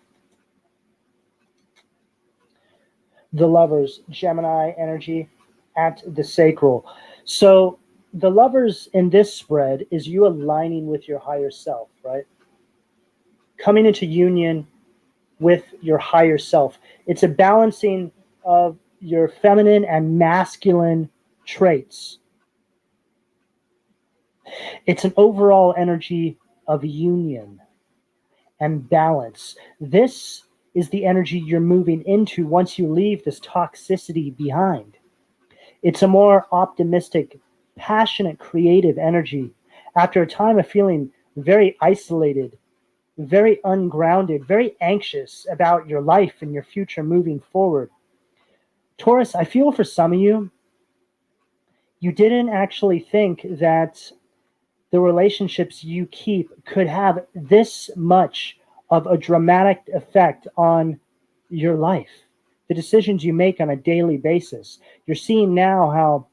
The Lovers, Gemini energy at the sacral. So the Lovers in this spread is you aligning with your higher self, right? Coming into union with your higher self. It's a balancing of your feminine and masculine traits. It's an overall energy of union and balance. This is the energy you're moving into once you leave this toxicity behind. It's a more optimistic, passionate, creative energy. After a time of feeling very isolated, very ungrounded, very anxious about your life and your future moving forward. Taurus, I feel for some of you, you didn't actually think that the relationships you keep could have this much of a dramatic effect on your life, the decisions you make on a daily basis. You're seeing now how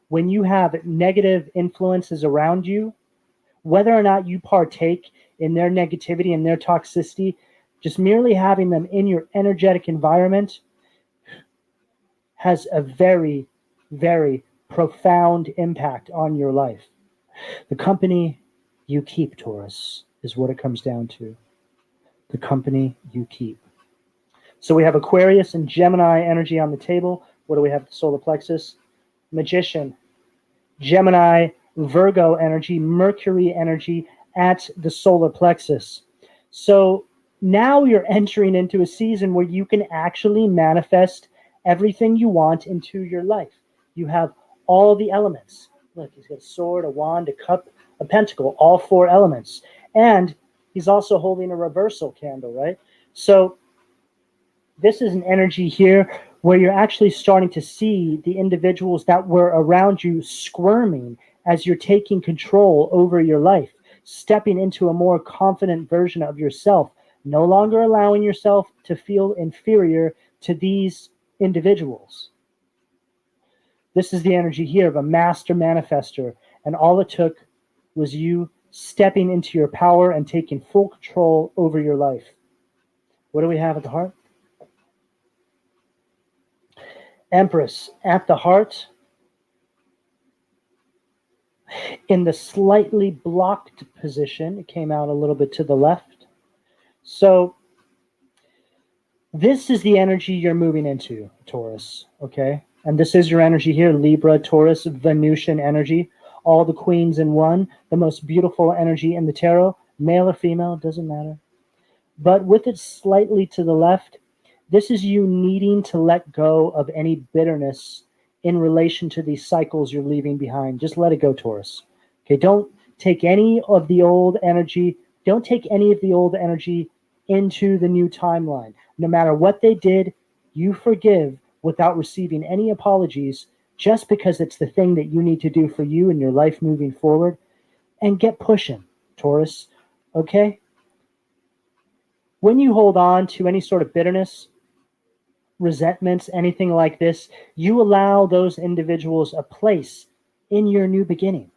when you have negative influences around you, whether or not you partake in their negativity and their toxicity, just merely having them in your energetic environment has a very, very profound impact on your life. The company you keep, Taurus, is what it comes down to. The company you keep. So we have Aquarius and Gemini energy on the table. What do we have? The solar plexus. Magician, Gemini, Virgo energy, Mercury energy at the solar plexus. So now you're entering into a season where you can actually manifest everything you want into your life. You have all the elements. Look, he's got a sword, a wand, a cup, a pentacle, all 4 elements. And he's also holding a reversal candle, right? So this is an energy here where you're actually starting to see the individuals that were around you squirming as you're taking control over your life, stepping into a more confident version of yourself, no longer allowing yourself to feel inferior to these individuals. This is the energy here of a master manifester, and all it took was you stepping into your power and taking full control over your life. What do we have at the heart? Empress at the heart, in the slightly blocked position. It came out a little bit to the left. So this is the energy you're moving into, Taurus, okay? And this is your energy here, Libra, Taurus, Venusian energy, all the queens in one, the most beautiful energy in the tarot, male or female, doesn't matter. But with it slightly to the left, this is you needing to let go of any bitterness in relation to these cycles you're leaving behind. Just let it go, Taurus. Okay, don't take any of the old energy. Don't take any of the old energy into the new timeline. No matter what they did, you forgive without receiving any apologies, just because it's the thing that you need to do for you and your life moving forward. And get pushing, Taurus. Okay? When you hold on to any sort of bitterness, resentments, anything like this, you allow those individuals a place in your new beginning.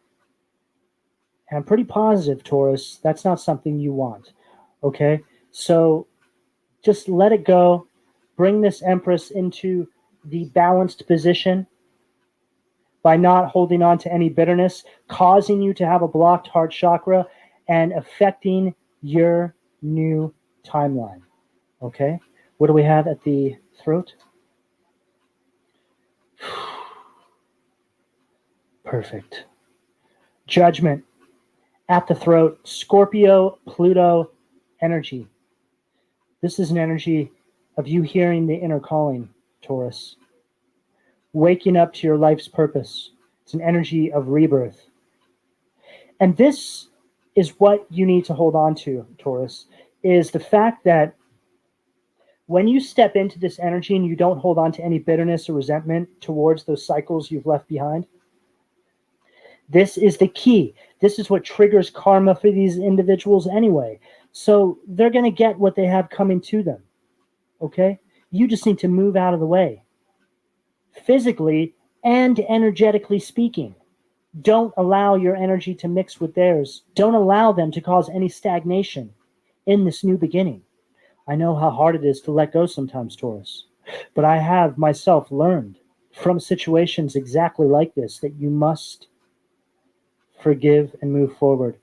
And I'm pretty positive, Taurus, that's not something you want. Okay? So just let it go. Bring this Empress into the balanced position by not holding on to any bitterness, causing you to have a blocked heart chakra and affecting your new timeline. Okay? What do we have at the throat? Perfect. Judgment at the throat. Scorpio, Pluto energy. This is an energy of you hearing the inner calling, Taurus. Waking up to your life's purpose. It's an energy of rebirth. And this is what you need to hold on to, Taurus, is the fact that when you step into this energy and you don't hold on to any bitterness or resentment towards those cycles you've left behind, this is the key. This is what triggers karma for these individuals anyway. So they're going to get what they have coming to them. Okay? You just need to move out of the way. Physically and energetically speaking. Don't allow your energy to mix with theirs. Don't allow them to cause any stagnation in this new beginning. I know how hard it is to let go sometimes, Taurus, but I have myself learned from situations exactly like this that you must forgive and move forward.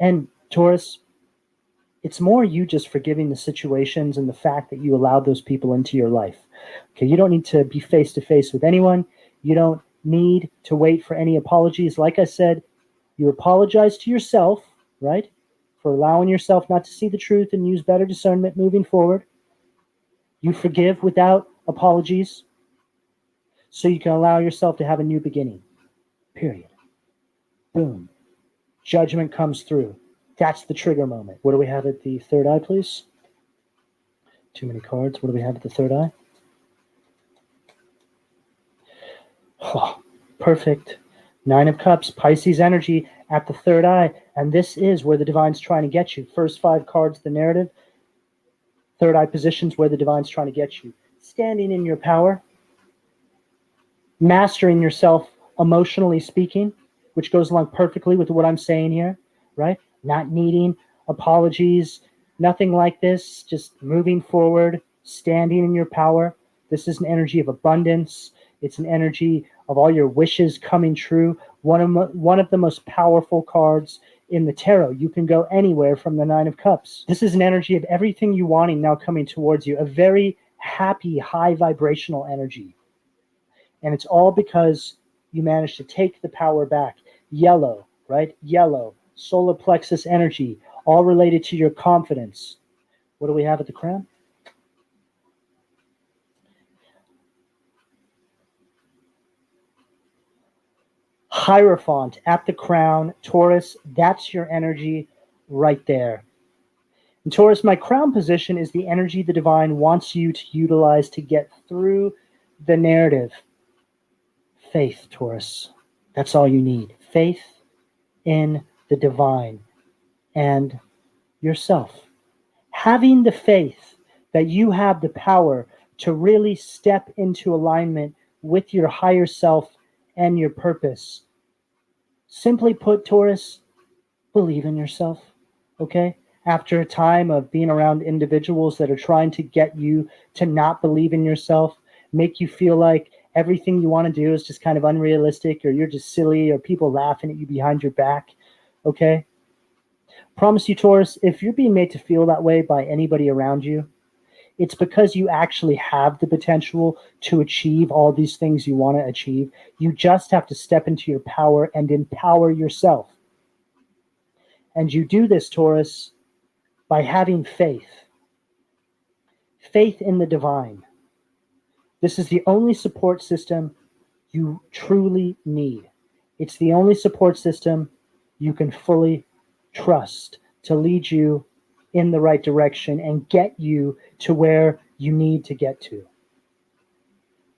And Taurus, it's more you just forgiving the situations and the fact that you allowed those people into your life. Okay, you don't need to be face to face with anyone. You don't need to wait for any apologies. Like I said, you apologize to yourself, right? For allowing yourself not to see the truth and use better discernment moving forward. You forgive without apologies so you can allow yourself to have a new beginning. Period. Boom. Judgment comes through. That's the trigger moment. What do we have at the third eye, please? Too many cards. What do we have at the third eye? Oh, perfect. 9 of Cups, Pisces energy at the third eye. And this is where the divine's trying to get you. First 5 cards, the narrative. Third eye positions where the divine's trying to get you. Standing in your power. Mastering yourself emotionally speaking, which goes along perfectly with what I'm saying here, right? Not needing apologies, nothing like this. Just moving forward, standing in your power. This is an energy of abundance. It's an energy of all your wishes coming true. One of the most powerful cards in the tarot. You can go anywhere from the 9 of Cups. This is an energy of everything you wanting now coming towards you. A very happy, high vibrational energy. And it's all because you managed to take the power back. Yellow, right? Yellow, solar plexus energy, all related to your confidence. What do we have at the crown? Hierophant at the crown. Taurus, that's your energy right there. And Taurus, my crown position is the energy the divine wants you to utilize to get through the narrative. Faith, Taurus. That's all you need. Faith in the divine and yourself. Having the faith that you have the power to really step into alignment with your higher self and your purpose. Simply put, Taurus, believe in yourself, okay? After a time of being around individuals that are trying to get you to not believe in yourself, make you feel like everything you want to do is just kind of unrealistic, or you're just silly, or people laughing at you behind your back, okay? Promise you, Taurus, if you're being made to feel that way by anybody around you, it's because you actually have the potential to achieve all these things you want to achieve. You just have to step into your power and empower yourself. And you do this, Taurus, by having faith. Faith in the divine. This is the only support system you truly need. It's the only support system you can fully trust to lead you in the right direction and get you to where you need to get to.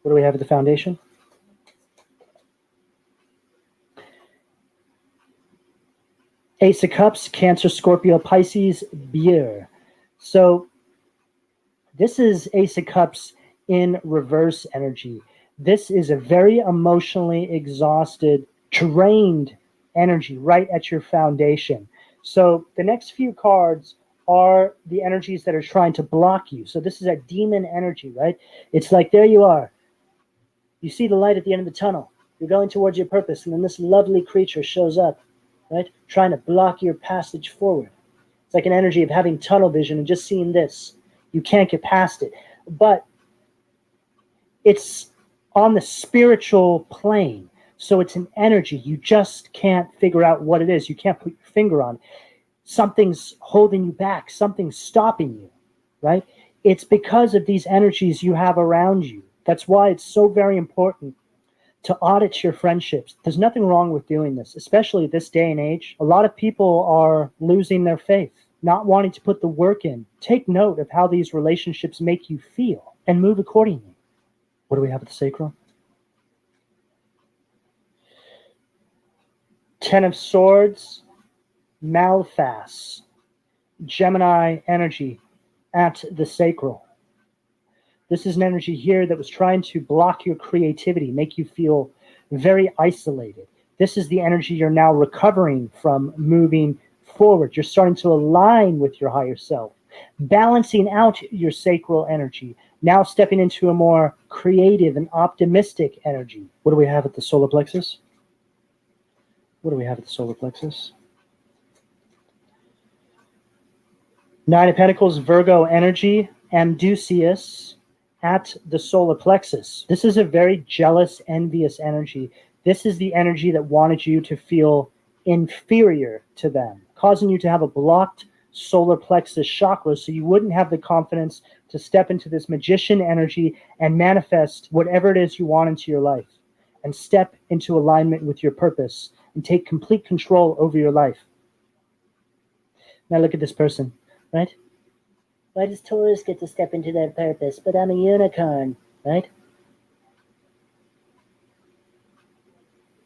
What do we have at the foundation? Ace of Cups, Cancer, Scorpio, Pisces, Beer. So this is Ace of Cups in reverse energy. This is a very emotionally exhausted, drained energy right at your foundation. So the next few cards are the energies that are trying to block you. So this is a demon energy, right? It's like, there you are. You see the light at the end of the tunnel. You're going towards your purpose, and then this lovely creature shows up, right? Trying to block your passage forward. It's like an energy of having tunnel vision and just seeing this. You can't get past it. But it's on the spiritual plane. So it's an energy. You just can't figure out what it is. You can't put your finger on it. Something's holding you back. Something's stopping you, right? It's because of these energies you have around you. That's why it's so very important to audit your friendships. There's nothing wrong with doing this, especially this day and age. A lot of people are losing their faith, not wanting to put the work in. Take note of how these relationships make you feel and move accordingly. What do we have at the sacral? Ten of Swords, Malphas, Gemini energy at the sacral. This is an energy here that was trying to block your creativity, make you feel very isolated. This is the energy you're now recovering from, moving forward. You're starting to align with your higher self, balancing out your sacral energy, now stepping into a more creative and optimistic energy. What do we have at the solar plexus? What do we have at the solar plexus? Nine of Pentacles, Virgo energy, Amdusius at the solar plexus. This is a very jealous, envious energy. This is the energy that wanted you to feel inferior to them, causing you to have a blocked solar plexus chakra, so you wouldn't have the confidence to step into this magician energy and manifest whatever it is you want into your life, and step into alignment with your purpose and take complete control over your life. Now look at this person, right? Why does Taurus get to step into their purpose? But I'm a unicorn, right?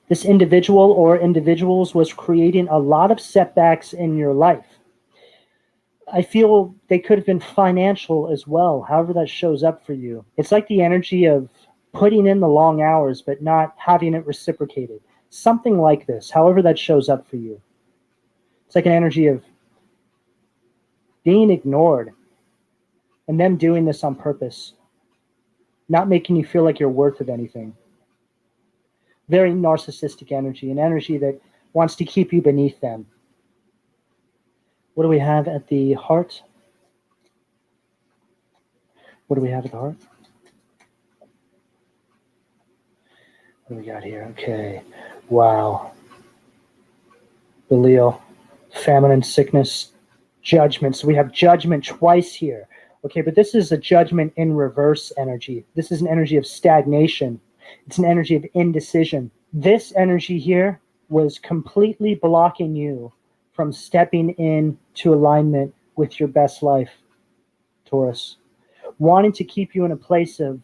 This individual or individuals was creating a lot of setbacks in your life. I feel they could have been financial as well, however that shows up for you. It's like the energy of putting in the long hours but not having it reciprocated. Something like this, however that shows up for you. It's like an energy of being ignored and them doing this on purpose, not making you feel like you're worth of anything. Very narcissistic energy, an energy that wants to keep you beneath them. What do we have at the heart? What do we have at the heart? What do we got here? Okay. Wow. The Leo. Famine and sickness. Judgment. So we have judgment twice here. Okay, but this is a judgment in reverse energy. This is an energy of stagnation. It's an energy of indecision. This energy here was completely blocking you from stepping into alignment with your best life, Taurus. Wanting to keep you in a place of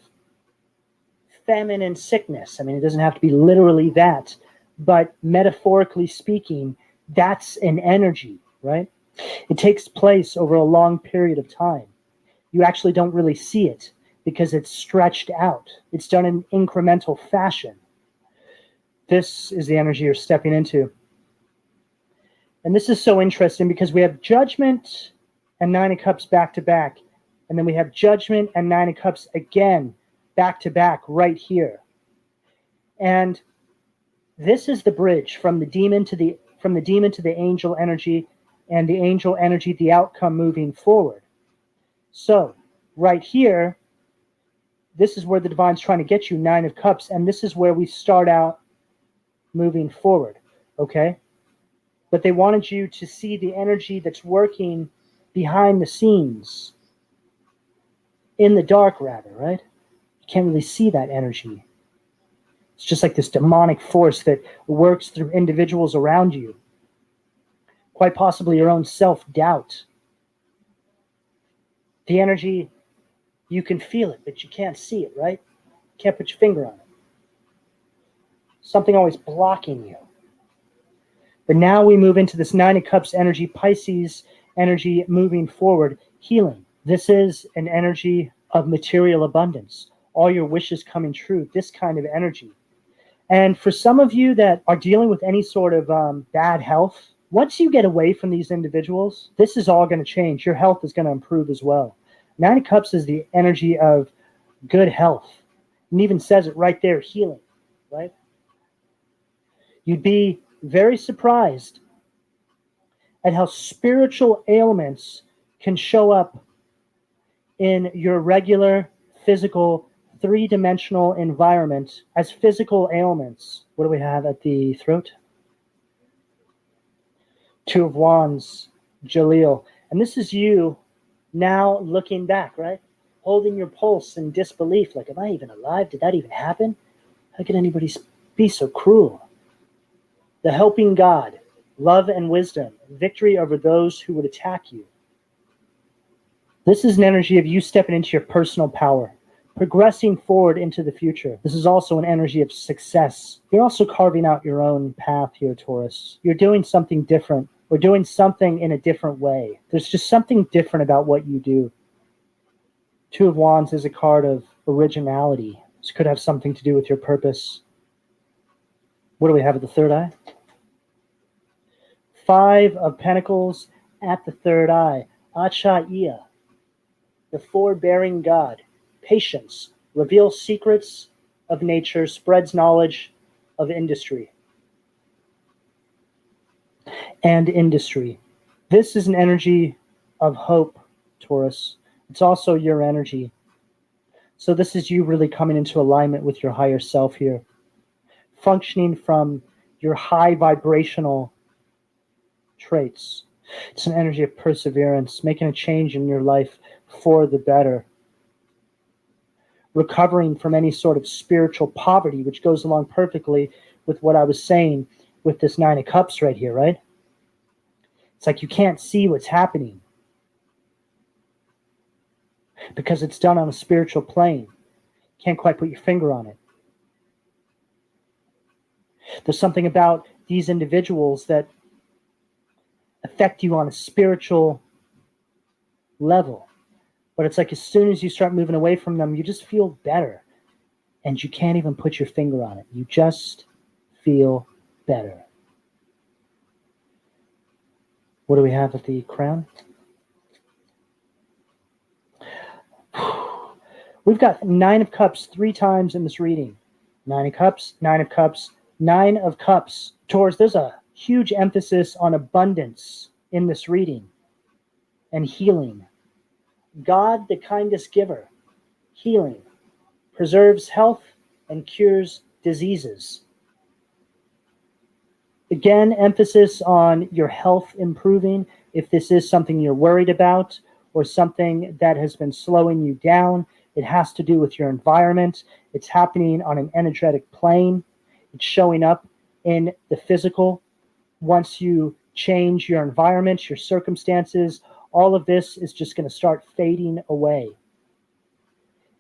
feminine sickness. I mean, it doesn't have to be literally that, but metaphorically speaking, that's an energy, right? It takes place over a long period of time. You actually don't really see it because it's stretched out. It's done in incremental fashion. This is the energy you're stepping into. And this is so interesting because we have Judgment and Nine of Cups back to back. And then we have Judgment and Nine of Cups again back to back right here. And this is the bridge from the demon to the angel energy, and the angel energy, the outcome moving forward. So right here, this is where the divine's trying to get you, Nine of Cups, and this is where we start out moving forward, okay? But they wanted you to see the energy that's working behind the scenes, in the dark rather, right? You can't really see that energy. It's just like this demonic force that works through individuals around you. Quite possibly your own self-doubt. The energy, you can feel it, but you can't see it, right? You can't put your finger on it. Something always blocking you. But now we move into this Nine of Cups energy, Pisces energy moving forward, healing. This is an energy of material abundance. All your wishes coming true, this kind of energy. And for some of you that are dealing with any sort of bad health, once you get away from these individuals, this is all going to change. Your health is going to improve as well. Nine of Cups is the energy of good health. And even says it right there, healing, right? You'd be very surprised at how spiritual ailments can show up in your regular physical three-dimensional environment as physical ailments. What do we have at the throat? Two of Wands, Jaleel. And this is you now looking back, right? Holding your pulse in disbelief. Like, am I even alive? Did that even happen? How could anybody be so cruel? The helping God, love and wisdom, victory over those who would attack you. This is an energy of you stepping into your personal power, progressing forward into the future. This is also an energy of success. You're also carving out your own path here, Taurus. You're doing something different. Or doing something in a different way. There's just something different about what you do. Two of Wands is a card of originality. This could have something to do with your purpose. What do we have at the third eye? Five of Pentacles at the third eye. Achaiya, the forbearing God. Patience, reveals secrets of nature, spreads knowledge of industry. And industry. This is an energy of hope, Taurus. It's also your energy. So this is you really coming into alignment with your higher self here. Functioning from your high vibrational traits. It's an energy of perseverance, making a change in your life for the better. Recovering from any sort of spiritual poverty, which goes along perfectly with what I was saying with this Nine of Cups right here, right? It's like you can't see what's happening because it's done on a spiritual plane. Can't quite put your finger on it. There's something about these individuals that affect you on a spiritual level. But it's like as soon as you start moving away from them, you just feel better. And you can't even put your finger on it. You just feel better. What do we have at the crown? We've got Nine of Cups 3 times in this reading. Nine of Cups, Nine of Cups, Nine of Cups. Taurus, there's a huge emphasis on abundance in this reading and healing. God, the kindest giver, healing, preserves health and cures diseases. Again, emphasis on your health improving. If this is something you're worried about or something that has been slowing you down, it has to do with your environment. It's happening on an energetic plane. It's showing up in the physical. Once you change your environment, your circumstances, all of this is just going to start fading away.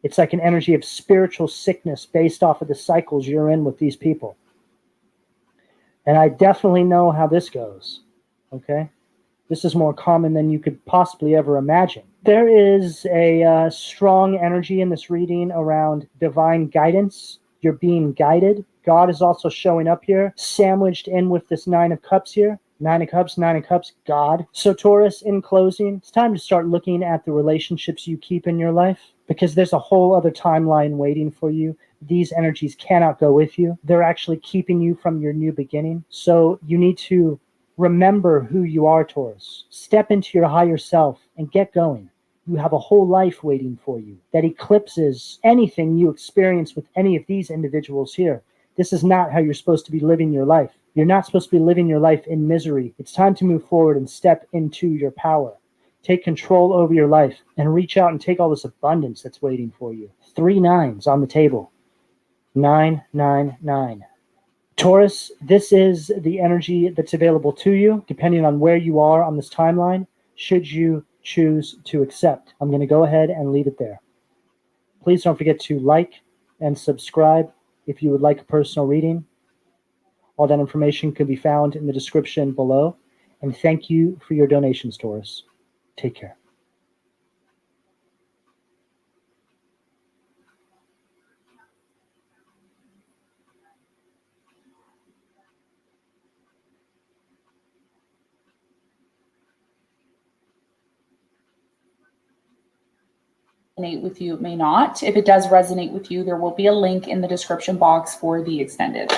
It's like an energy of spiritual sickness based off of the cycles you're in with these people. And I definitely know how this goes, okay? This is more common than you could possibly ever imagine. There is a strong energy in this reading around divine guidance. You're being guided. God is also showing up here, sandwiched in with this Nine of Cups here. Nine of Cups, God. So Taurus, in closing, it's time to start looking at the relationships you keep in your life, because there's a whole other timeline waiting for you. These energies cannot go with you. They're actually keeping you from your new beginning. So you need to remember who you are, Taurus. Step into your higher self and get going. You have a whole life waiting for you that eclipses anything you experience with any of these individuals here. This is not how you're supposed to be living your life. You're not supposed to be living your life in misery. It's time to move forward and step into your power. Take control over your life and reach out and take all this abundance that's waiting for you. 3 9s on the table. 9, 9, 9. Taurus, this is the energy that's available to you, depending on where you are on this timeline, should you choose to accept. I'm going to go ahead and leave it there. Please don't forget to like and subscribe if you would like a personal reading. All that information can be found in the description below. And thank you for your donations, Taurus. Take care. Resonate with you, it may not. If it does resonate with you, there will be a link in the description box for the extended.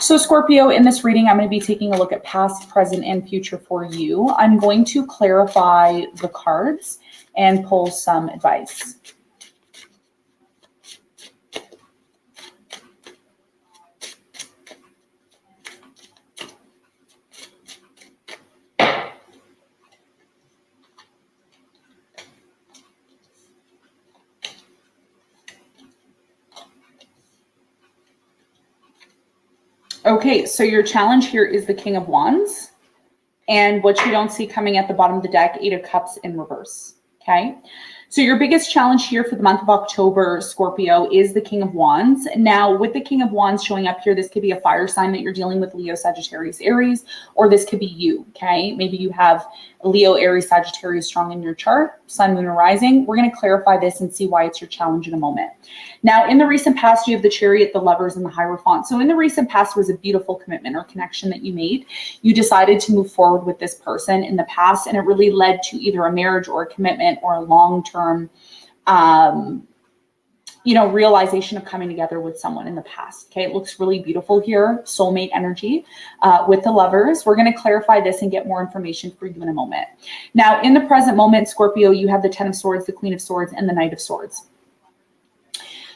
So Scorpio, in this reading, I'm going to be taking a look at past, present, and future for you. I'm going to clarify the cards and pull some advice. Okay, so your challenge here is the King of Wands, and what you don't see coming at the bottom of the deck, 8 of Cups in reverse, okay? So your biggest challenge here for the month of October, Scorpio, is the King of Wands. Now, with the King of Wands showing up here, this could be a fire sign that you're dealing with, Leo, Sagittarius, Aries, or this could be you, okay? Maybe you have Leo, Aries, Sagittarius strong in your chart, Sun, Moon, or Rising. We're going to clarify this and see why it's your challenge in a moment. Now, in the recent past, you have the Chariot, the Lovers, and the Hierophant. So in the recent past was a beautiful commitment or connection that you made. You decided to move forward with this person in the past, and it really led to either a marriage or a commitment or a long-term realization of coming together with someone in the past. Okay, it looks really beautiful here, soulmate energy with the Lovers. We're going to clarify this and get more information for you in a moment. Now, in the present moment, Scorpio, you have the 10 of Swords, the Queen of Swords, and the Knight of Swords.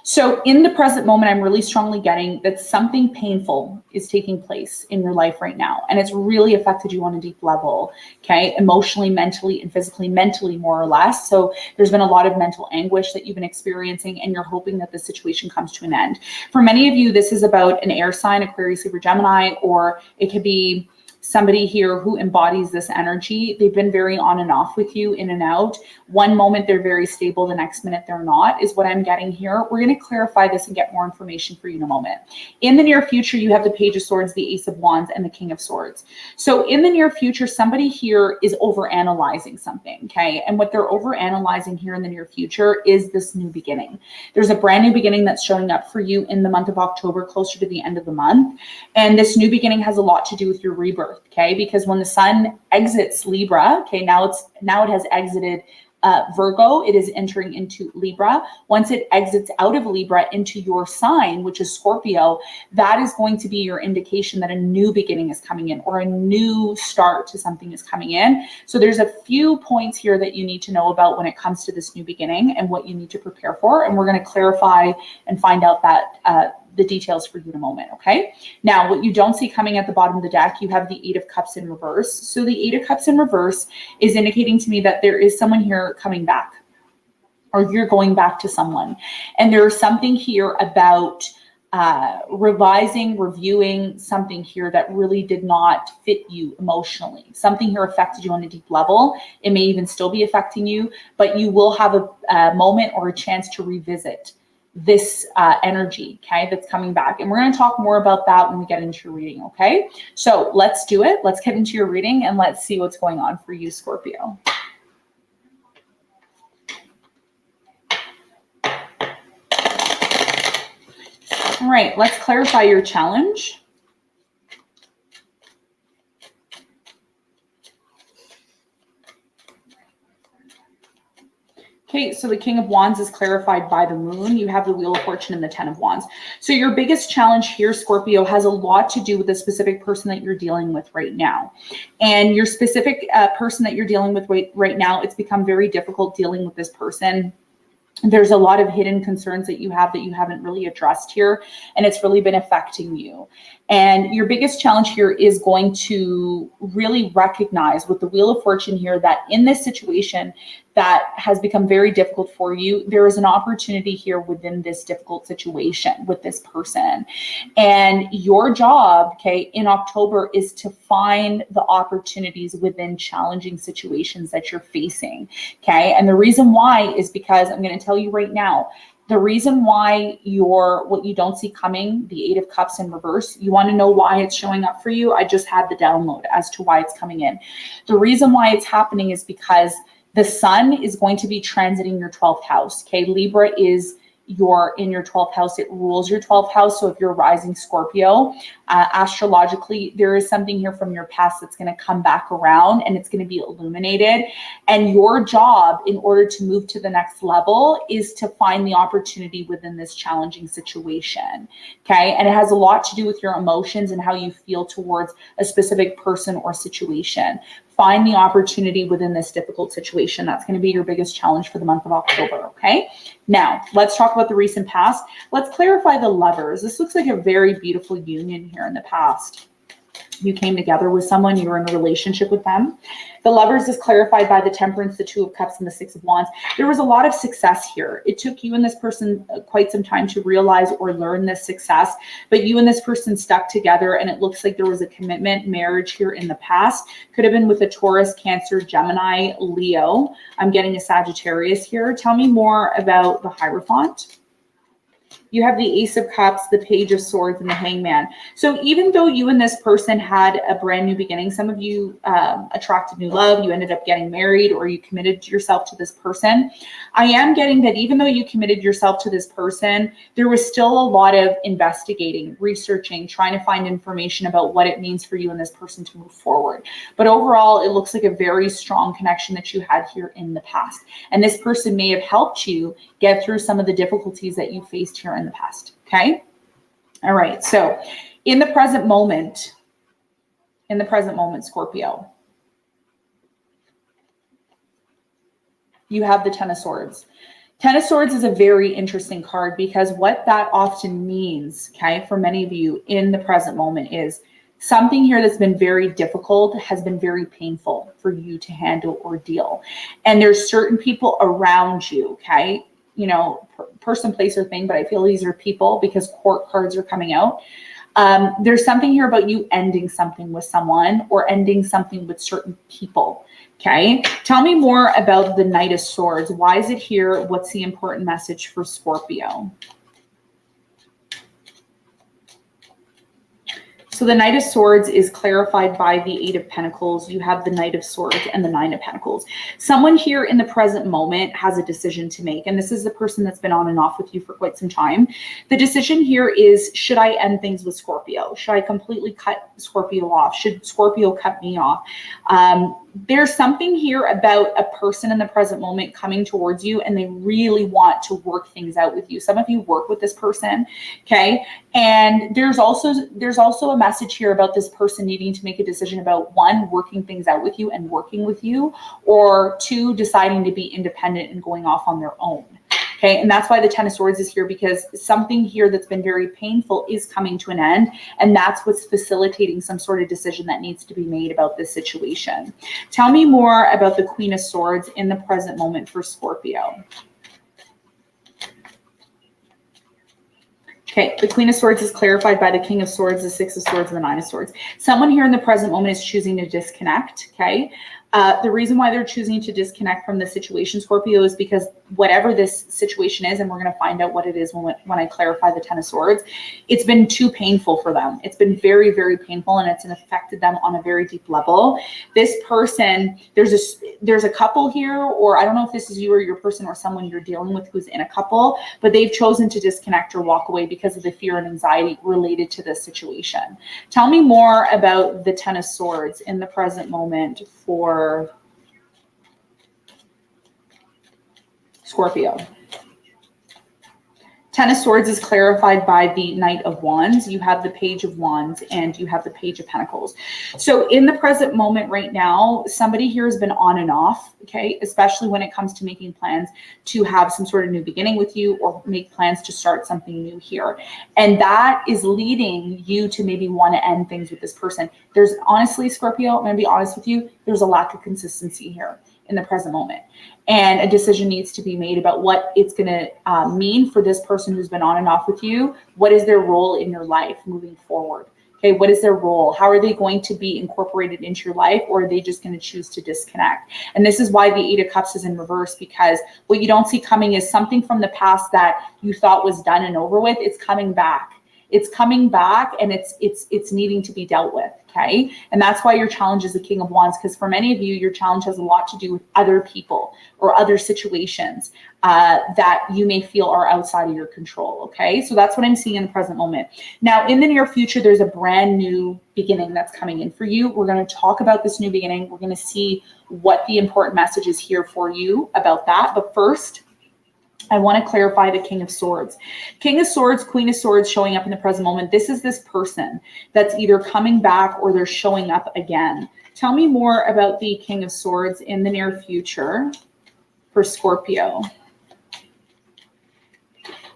So in the present moment, I'm really strongly getting that something painful is taking place in your life right now. And it's really affected you on a deep level, okay? Emotionally, mentally, and physically, mentally more or less. So there's been a lot of mental anguish that you've been experiencing, and you're hoping that the situation comes to an end. For many of you, this is about an air sign, Aquarius, Libra, Gemini, or it could be somebody here who embodies this energy. They've been very on and off with you, in and out. One moment they're very stable, the next minute they're not, is what I'm getting here. We're going to clarify this and get more information for you in a moment. In the near future, you have the Page of Swords, the Ace of Wands, and the King of Swords. So in the near future, somebody here is overanalyzing something, okay? And what they're overanalyzing here in the near future is this new beginning. There's a brand new beginning that's showing up for you in the month of October, closer to the end of the month. And this new beginning has a lot to do with your rebirth. Okay, because when the sun exits Libra, okay, now it has exited Virgo, it is entering into Libra. Once it exits out of Libra into your sign, which is Scorpio, that is going to be your indication that a new beginning is coming in, or a new start to something is coming in. So there's a few points here that you need to know about when it comes to this new beginning and what you need to prepare for. And we're going to clarify and find out that the details for you in a moment, okay? Now, what you don't see coming at the bottom of the deck, you have the 8 of Cups in reverse. So the 8 of Cups in reverse is indicating to me that there is someone here coming back, or you're going back to someone. And there's something here about revising, reviewing something here that really did not fit you emotionally. Something here affected you on a deep level. It may even still be affecting you, but you will have a moment or a chance to revisit this energy, okay, that's coming back. And we're going to talk more about that when we get into your reading, okay? So let's do it. Let's get into your reading and let's see what's going on for you, Scorpio. All right, let's clarify your challenge. Okay, so the King of Wands is clarified by the Moon. You have the Wheel of Fortune and the 10 of Wands. So your biggest challenge here, Scorpio, has a lot to do with the specific person that you're dealing with right now. And your specific person that you're dealing with right now, it's become very difficult dealing with this person. There's a lot of hidden concerns that you haven't really addressed here, and it's really been affecting you. And your biggest challenge here is going to really recognize with the Wheel of Fortune here that in this situation that has become very difficult for you, there is an opportunity here within this difficult situation with this person. And your job, okay, in October is to find the opportunities within challenging situations that you're facing, okay? And the reason why is because I'm going to tell you right now, the reason why what you don't see coming, the 8 of Cups in reverse, you want to know why it's showing up for you. I just had the download as to why it's coming in. The reason why it's happening is because the sun is going to be transiting your 12th house. Okay, Libra is in your 12th house. It rules your 12th house. So if you're rising Scorpio, astrologically, there is something here from your past that's going to come back around and it's going to be illuminated. And your job in order to move to the next level is to find the opportunity within this challenging situation. Okay. And it has a lot to do with your emotions and how you feel towards a specific person or situation. Find the opportunity within this difficult situation. That's going to be your biggest challenge for the month of October, okay? Now, let's talk about the recent past. Let's clarify the Lovers. This looks like a very beautiful union here in the past. You came together with someone, you were in a relationship with them. The Lovers is clarified by the Temperance, the 2 of Cups, and the 6 of Wands. There was a lot of success here. It took you and this person quite some time to realize or learn this success, but you and this person stuck together, and it looks like there was a commitment, marriage here in the past. Could have been with a Taurus, Cancer, Gemini, Leo. I'm getting a Sagittarius here. Tell me more about the Hierophant. You have the Ace of Cups, the Page of Swords, and the Hangman. So even though you and this person had a brand new beginning, some of you attracted new love, you ended up getting married, or you committed yourself to this person. I am getting that even though you committed yourself to this person, there was still a lot of investigating, researching, trying to find information about what it means for you and this person to move forward. But overall, it looks like a very strong connection that you had here in the past. And this person may have helped you get through some of the difficulties that you faced here in the past. Okay. All right. So in the present moment, Scorpio, you have the 10 of Swords. 10 of Swords is a very interesting card because what that often means, okay, for many of you in the present moment is something here that's been very difficult, has been very painful for you to handle or deal. And there's certain people around you, okay, you know, person, place, or thing, but I feel these are people because Court cards are coming out. There's something here about you ending something with someone or ending something with certain people. Okay. Tell me more about the Knight of Swords. Why is it here? What's the important message for Scorpio? So the Knight of Swords is clarified by the 8 of Pentacles. You have the Knight of Swords and the 9 of Pentacles. Someone here in the present moment has a decision to make, and this is the person that's been on and off with you for quite some time. The decision here is, should I end things with Scorpio? Should I completely cut Scorpio off? Should Scorpio cut me off? There's something here about a person in the present moment coming towards you and they really want to work things out with you. Some of you work with this person, okay? And there's also a message here about this person needing to make a decision about 1, working things out with you and working with you, or 2, deciding to be independent and going off on their own. Okay, and that's why the Ten of Swords is here, because something here that's been very painful is coming to an end, and that's what's facilitating some sort of decision that needs to be made about this situation. Tell me more about the Queen of Swords in the present moment for Scorpio. Okay, the Queen of Swords is clarified by the King of Swords, the Six of Swords, and the Nine of Swords. Someone here in the present moment is choosing to disconnect, okay? The reason why they're choosing to disconnect from the situation, Scorpio, is because whatever this situation is, and we're going to find out what it is when I clarify the Ten of Swords, it's been too painful for them. It's been very, very painful, and it's affected them on a very deep level. This person, there's a couple here, or I don't know if this is you or your person or someone you're dealing with who's in a couple, but they've chosen to disconnect or walk away because of the fear and anxiety related to this situation. Tell me more about the Ten of Swords in the present moment for Scorpio. Ten of Swords is clarified by the Knight of Wands. You have the Page of Wands and you have the Page of Pentacles. So in the present moment right now, somebody here has been on and off, okay, especially when it comes to making plans to have some sort of new beginning with you or make plans to start something new here. And that is leading you to maybe want to end things with this person. There's honestly, Scorpio, I'm going to be honest with you, there's a lack of consistency here in the present moment. And a decision needs to be made about what it's going to mean for this person who's been on and off with you. What is their role in your life moving forward? Okay, what is their role? How are they going to be incorporated into your life, or are they just going to choose to disconnect? And this is why the Eight of Cups is in reverse, because what you don't see coming is something from the past that you thought was done and over with. It's coming back. It's coming back, and it's needing to be dealt with, okay? And that's why your challenge is the King of Wands, because for many of you, your challenge has a lot to do with other people or other situations that you may feel are outside of your control, okay? So that's what I'm seeing in the present moment. Now, in the near future, there's a brand new beginning that's coming in for you. We're going to talk about this new beginning. We're going to see what the important message is here for you about that. But first, I want to clarify the King of Swords. King of Swords, Queen of Swords showing up in the present moment. This is this person that's either coming back or they're showing up again. Tell me more about the King of Swords in the near future for Scorpio.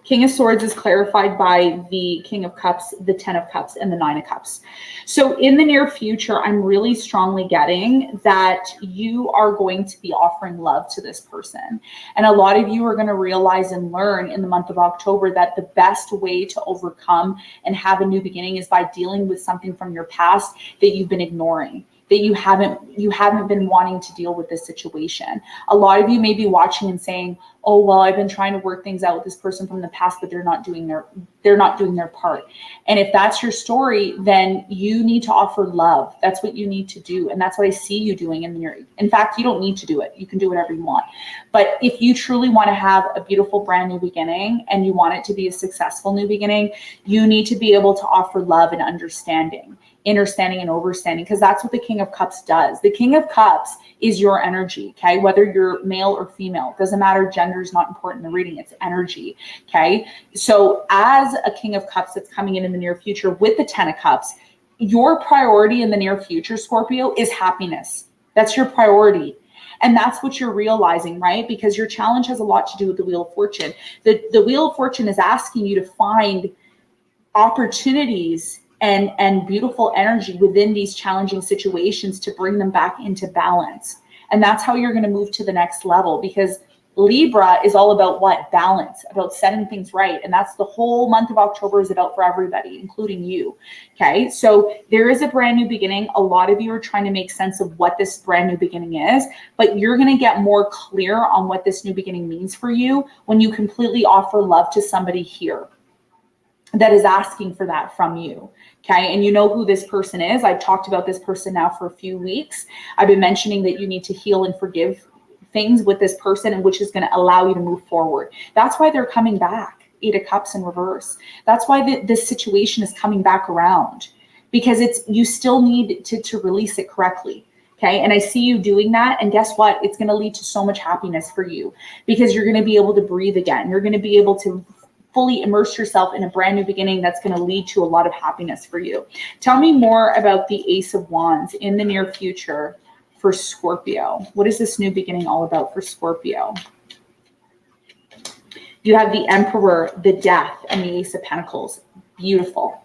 King of Swords is clarified by the King of Cups, the Ten of Cups, and the Nine of Cups. So in the near future, I'm really strongly getting that you are going to be offering love to this person. And a lot of you are going to realize and learn in the month of October that the best way to overcome and have a new beginning is by dealing with something from your past that you've been ignoring, that you haven't been wanting to deal with this situation. A lot of you may be watching and saying, oh, well, I've been trying to work things out with this person from the past, but they're not doing their part. And if that's your story, then you need to offer love. That's what you need to do. And that's what I see you doing in fact, you don't need to do it. You can do whatever you want. But if you truly want to have a beautiful brand new beginning and you want it to be a successful new beginning, you need to be able to offer love and understanding and overstanding, because that's what the King of Cups does. The King of Cups is your energy, okay? Whether you're male or female, doesn't matter. Gender is not important in the reading. It's energy, okay? So as a King of Cups that's coming in the near future with the Ten of Cups, your priority in the near future, Scorpio, is happiness. That's your priority. And that's what you're realizing, right? Because your challenge has a lot to do with the Wheel of Fortune. The Wheel of Fortune is asking you to find opportunities and beautiful energy within these challenging situations to bring them back into balance. And that's how you're going to move to the next level, because Libra is all about what? Balance, about setting things right. And that's the whole month of October is about for everybody, including you. Okay. So there is a brand new beginning. A lot of you are trying to make sense of what this brand new beginning is, but you're going to get more clear on what this new beginning means for you when you completely offer love to somebody here that is asking for that from you. Okay. And you know who this person is. I've talked about this person now for a few weeks. I've been mentioning that you need to heal and forgive things with this person, and which is going to allow you to move forward. That's why they're coming back. Eight of Cups in reverse. That's why this situation is coming back around, because you still need to release it correctly. Okay. And I see you doing that. And guess what? It's going to lead to so much happiness for you, because you're going to be able to breathe again. You're going to be able to fully immerse yourself in a brand new beginning that's going to lead to a lot of happiness for you. Tell me more about the Ace of Wands in the near future for Scorpio. What is this new beginning all about for Scorpio? You have the Emperor, the Death, and the Ace of Pentacles. Beautiful.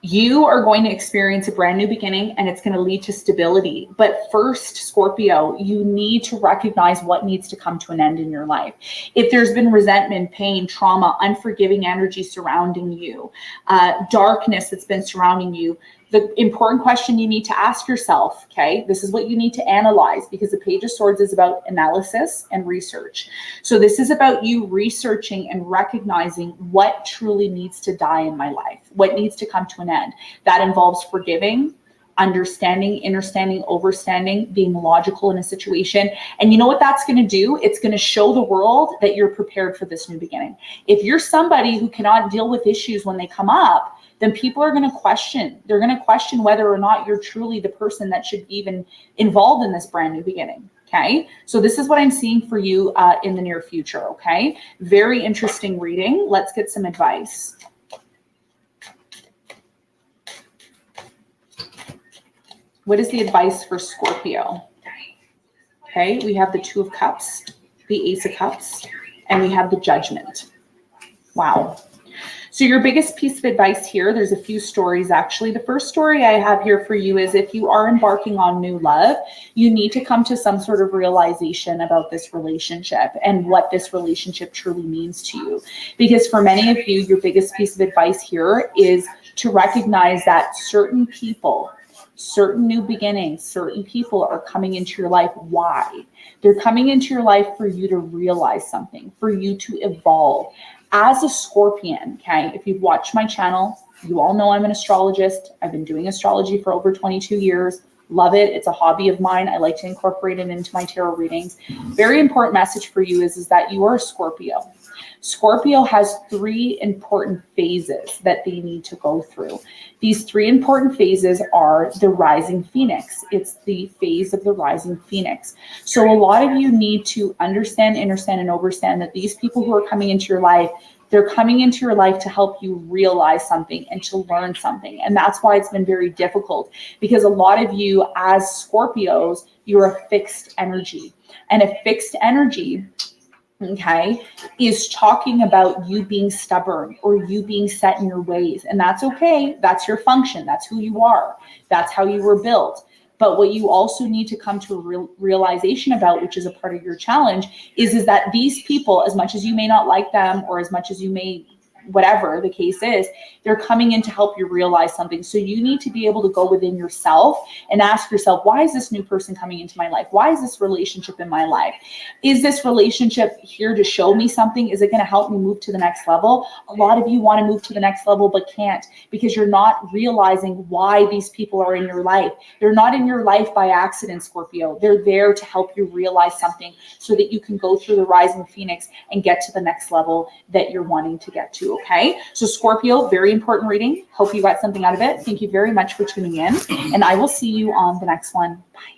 You are going to experience a brand new beginning, and it's going to lead to stability. But first, Scorpio, you need to recognize what needs to come to an end in your life. If there's been resentment, pain, trauma, unforgiving energy surrounding you, darkness that's been surrounding you, the important question you need to ask yourself, okay, this is what you need to analyze, because the Page of Swords is about analysis and research. So this is about you researching and recognizing what truly needs to die in my life, what needs to come to an end. That involves forgiving, understanding, understanding, overstanding, being logical in a situation. And you know what that's going to do? It's going to show the world that you're prepared for this new beginning. If you're somebody who cannot deal with issues when they come up, then people are going to question. They're going to question whether or not you're truly the person that should be even involved in this brand new beginning. Okay. So this is what I'm seeing for you in the near future. Okay. Very interesting reading. Let's get some advice. What is the advice for Scorpio? Okay. We have the Two of Cups, the Ace of Cups, and we have the Judgment. Wow. So your biggest piece of advice here, there's a few stories actually. The first story I have here for you is if you are embarking on new love, you need to come to some sort of realization about this relationship and what this relationship truly means to you. Because for many of you, your biggest piece of advice here is to recognize that certain people, certain new beginnings, certain people are coming into your life. Why? They're coming into your life for you to realize something, for you to evolve. As a Scorpion, okay, if you've watched my channel, you all know I'm an astrologist. I've been doing astrology for over 22 years. Love it. It's a hobby of mine. I like to incorporate it into my tarot readings. Very important message for you is that you are a Scorpio. Scorpio has three important phases that they need to go through. These three important phases are the rising phoenix. It's the phase of the rising phoenix. So a lot of you need to understand, understand, and overstand that these people who are coming into your life, they're coming into your life to help you realize something and to learn something. And that's why it's been very difficult, because a lot of you as Scorpios, you're a fixed energy. And a fixed energy, okay, is talking about you being stubborn or you being set in your ways. And that's okay. That's your function. That's who you are. That's how you were built. But what you also need to come to a realization about, which is a part of your challenge, is that these people, as much as you may not like them or as much as you may, whatever the case is, they're coming in to help you realize something. So you need to be able to go within yourself and ask yourself, why is this new person coming into my life? Why is this relationship in my life? Is this relationship here to show me something? Is it going to help me move to the next level? A lot of you want to move to the next level, but can't, because you're not realizing why these people are in your life. They're not in your life by accident, Scorpio. They're there to help you realize something so that you can go through the rising phoenix and get to the next level that you're wanting to get to. Okay, so Scorpio, very important reading. Hope you got something out of it. Thank you very much for tuning in, and I will see you on the next one. Bye.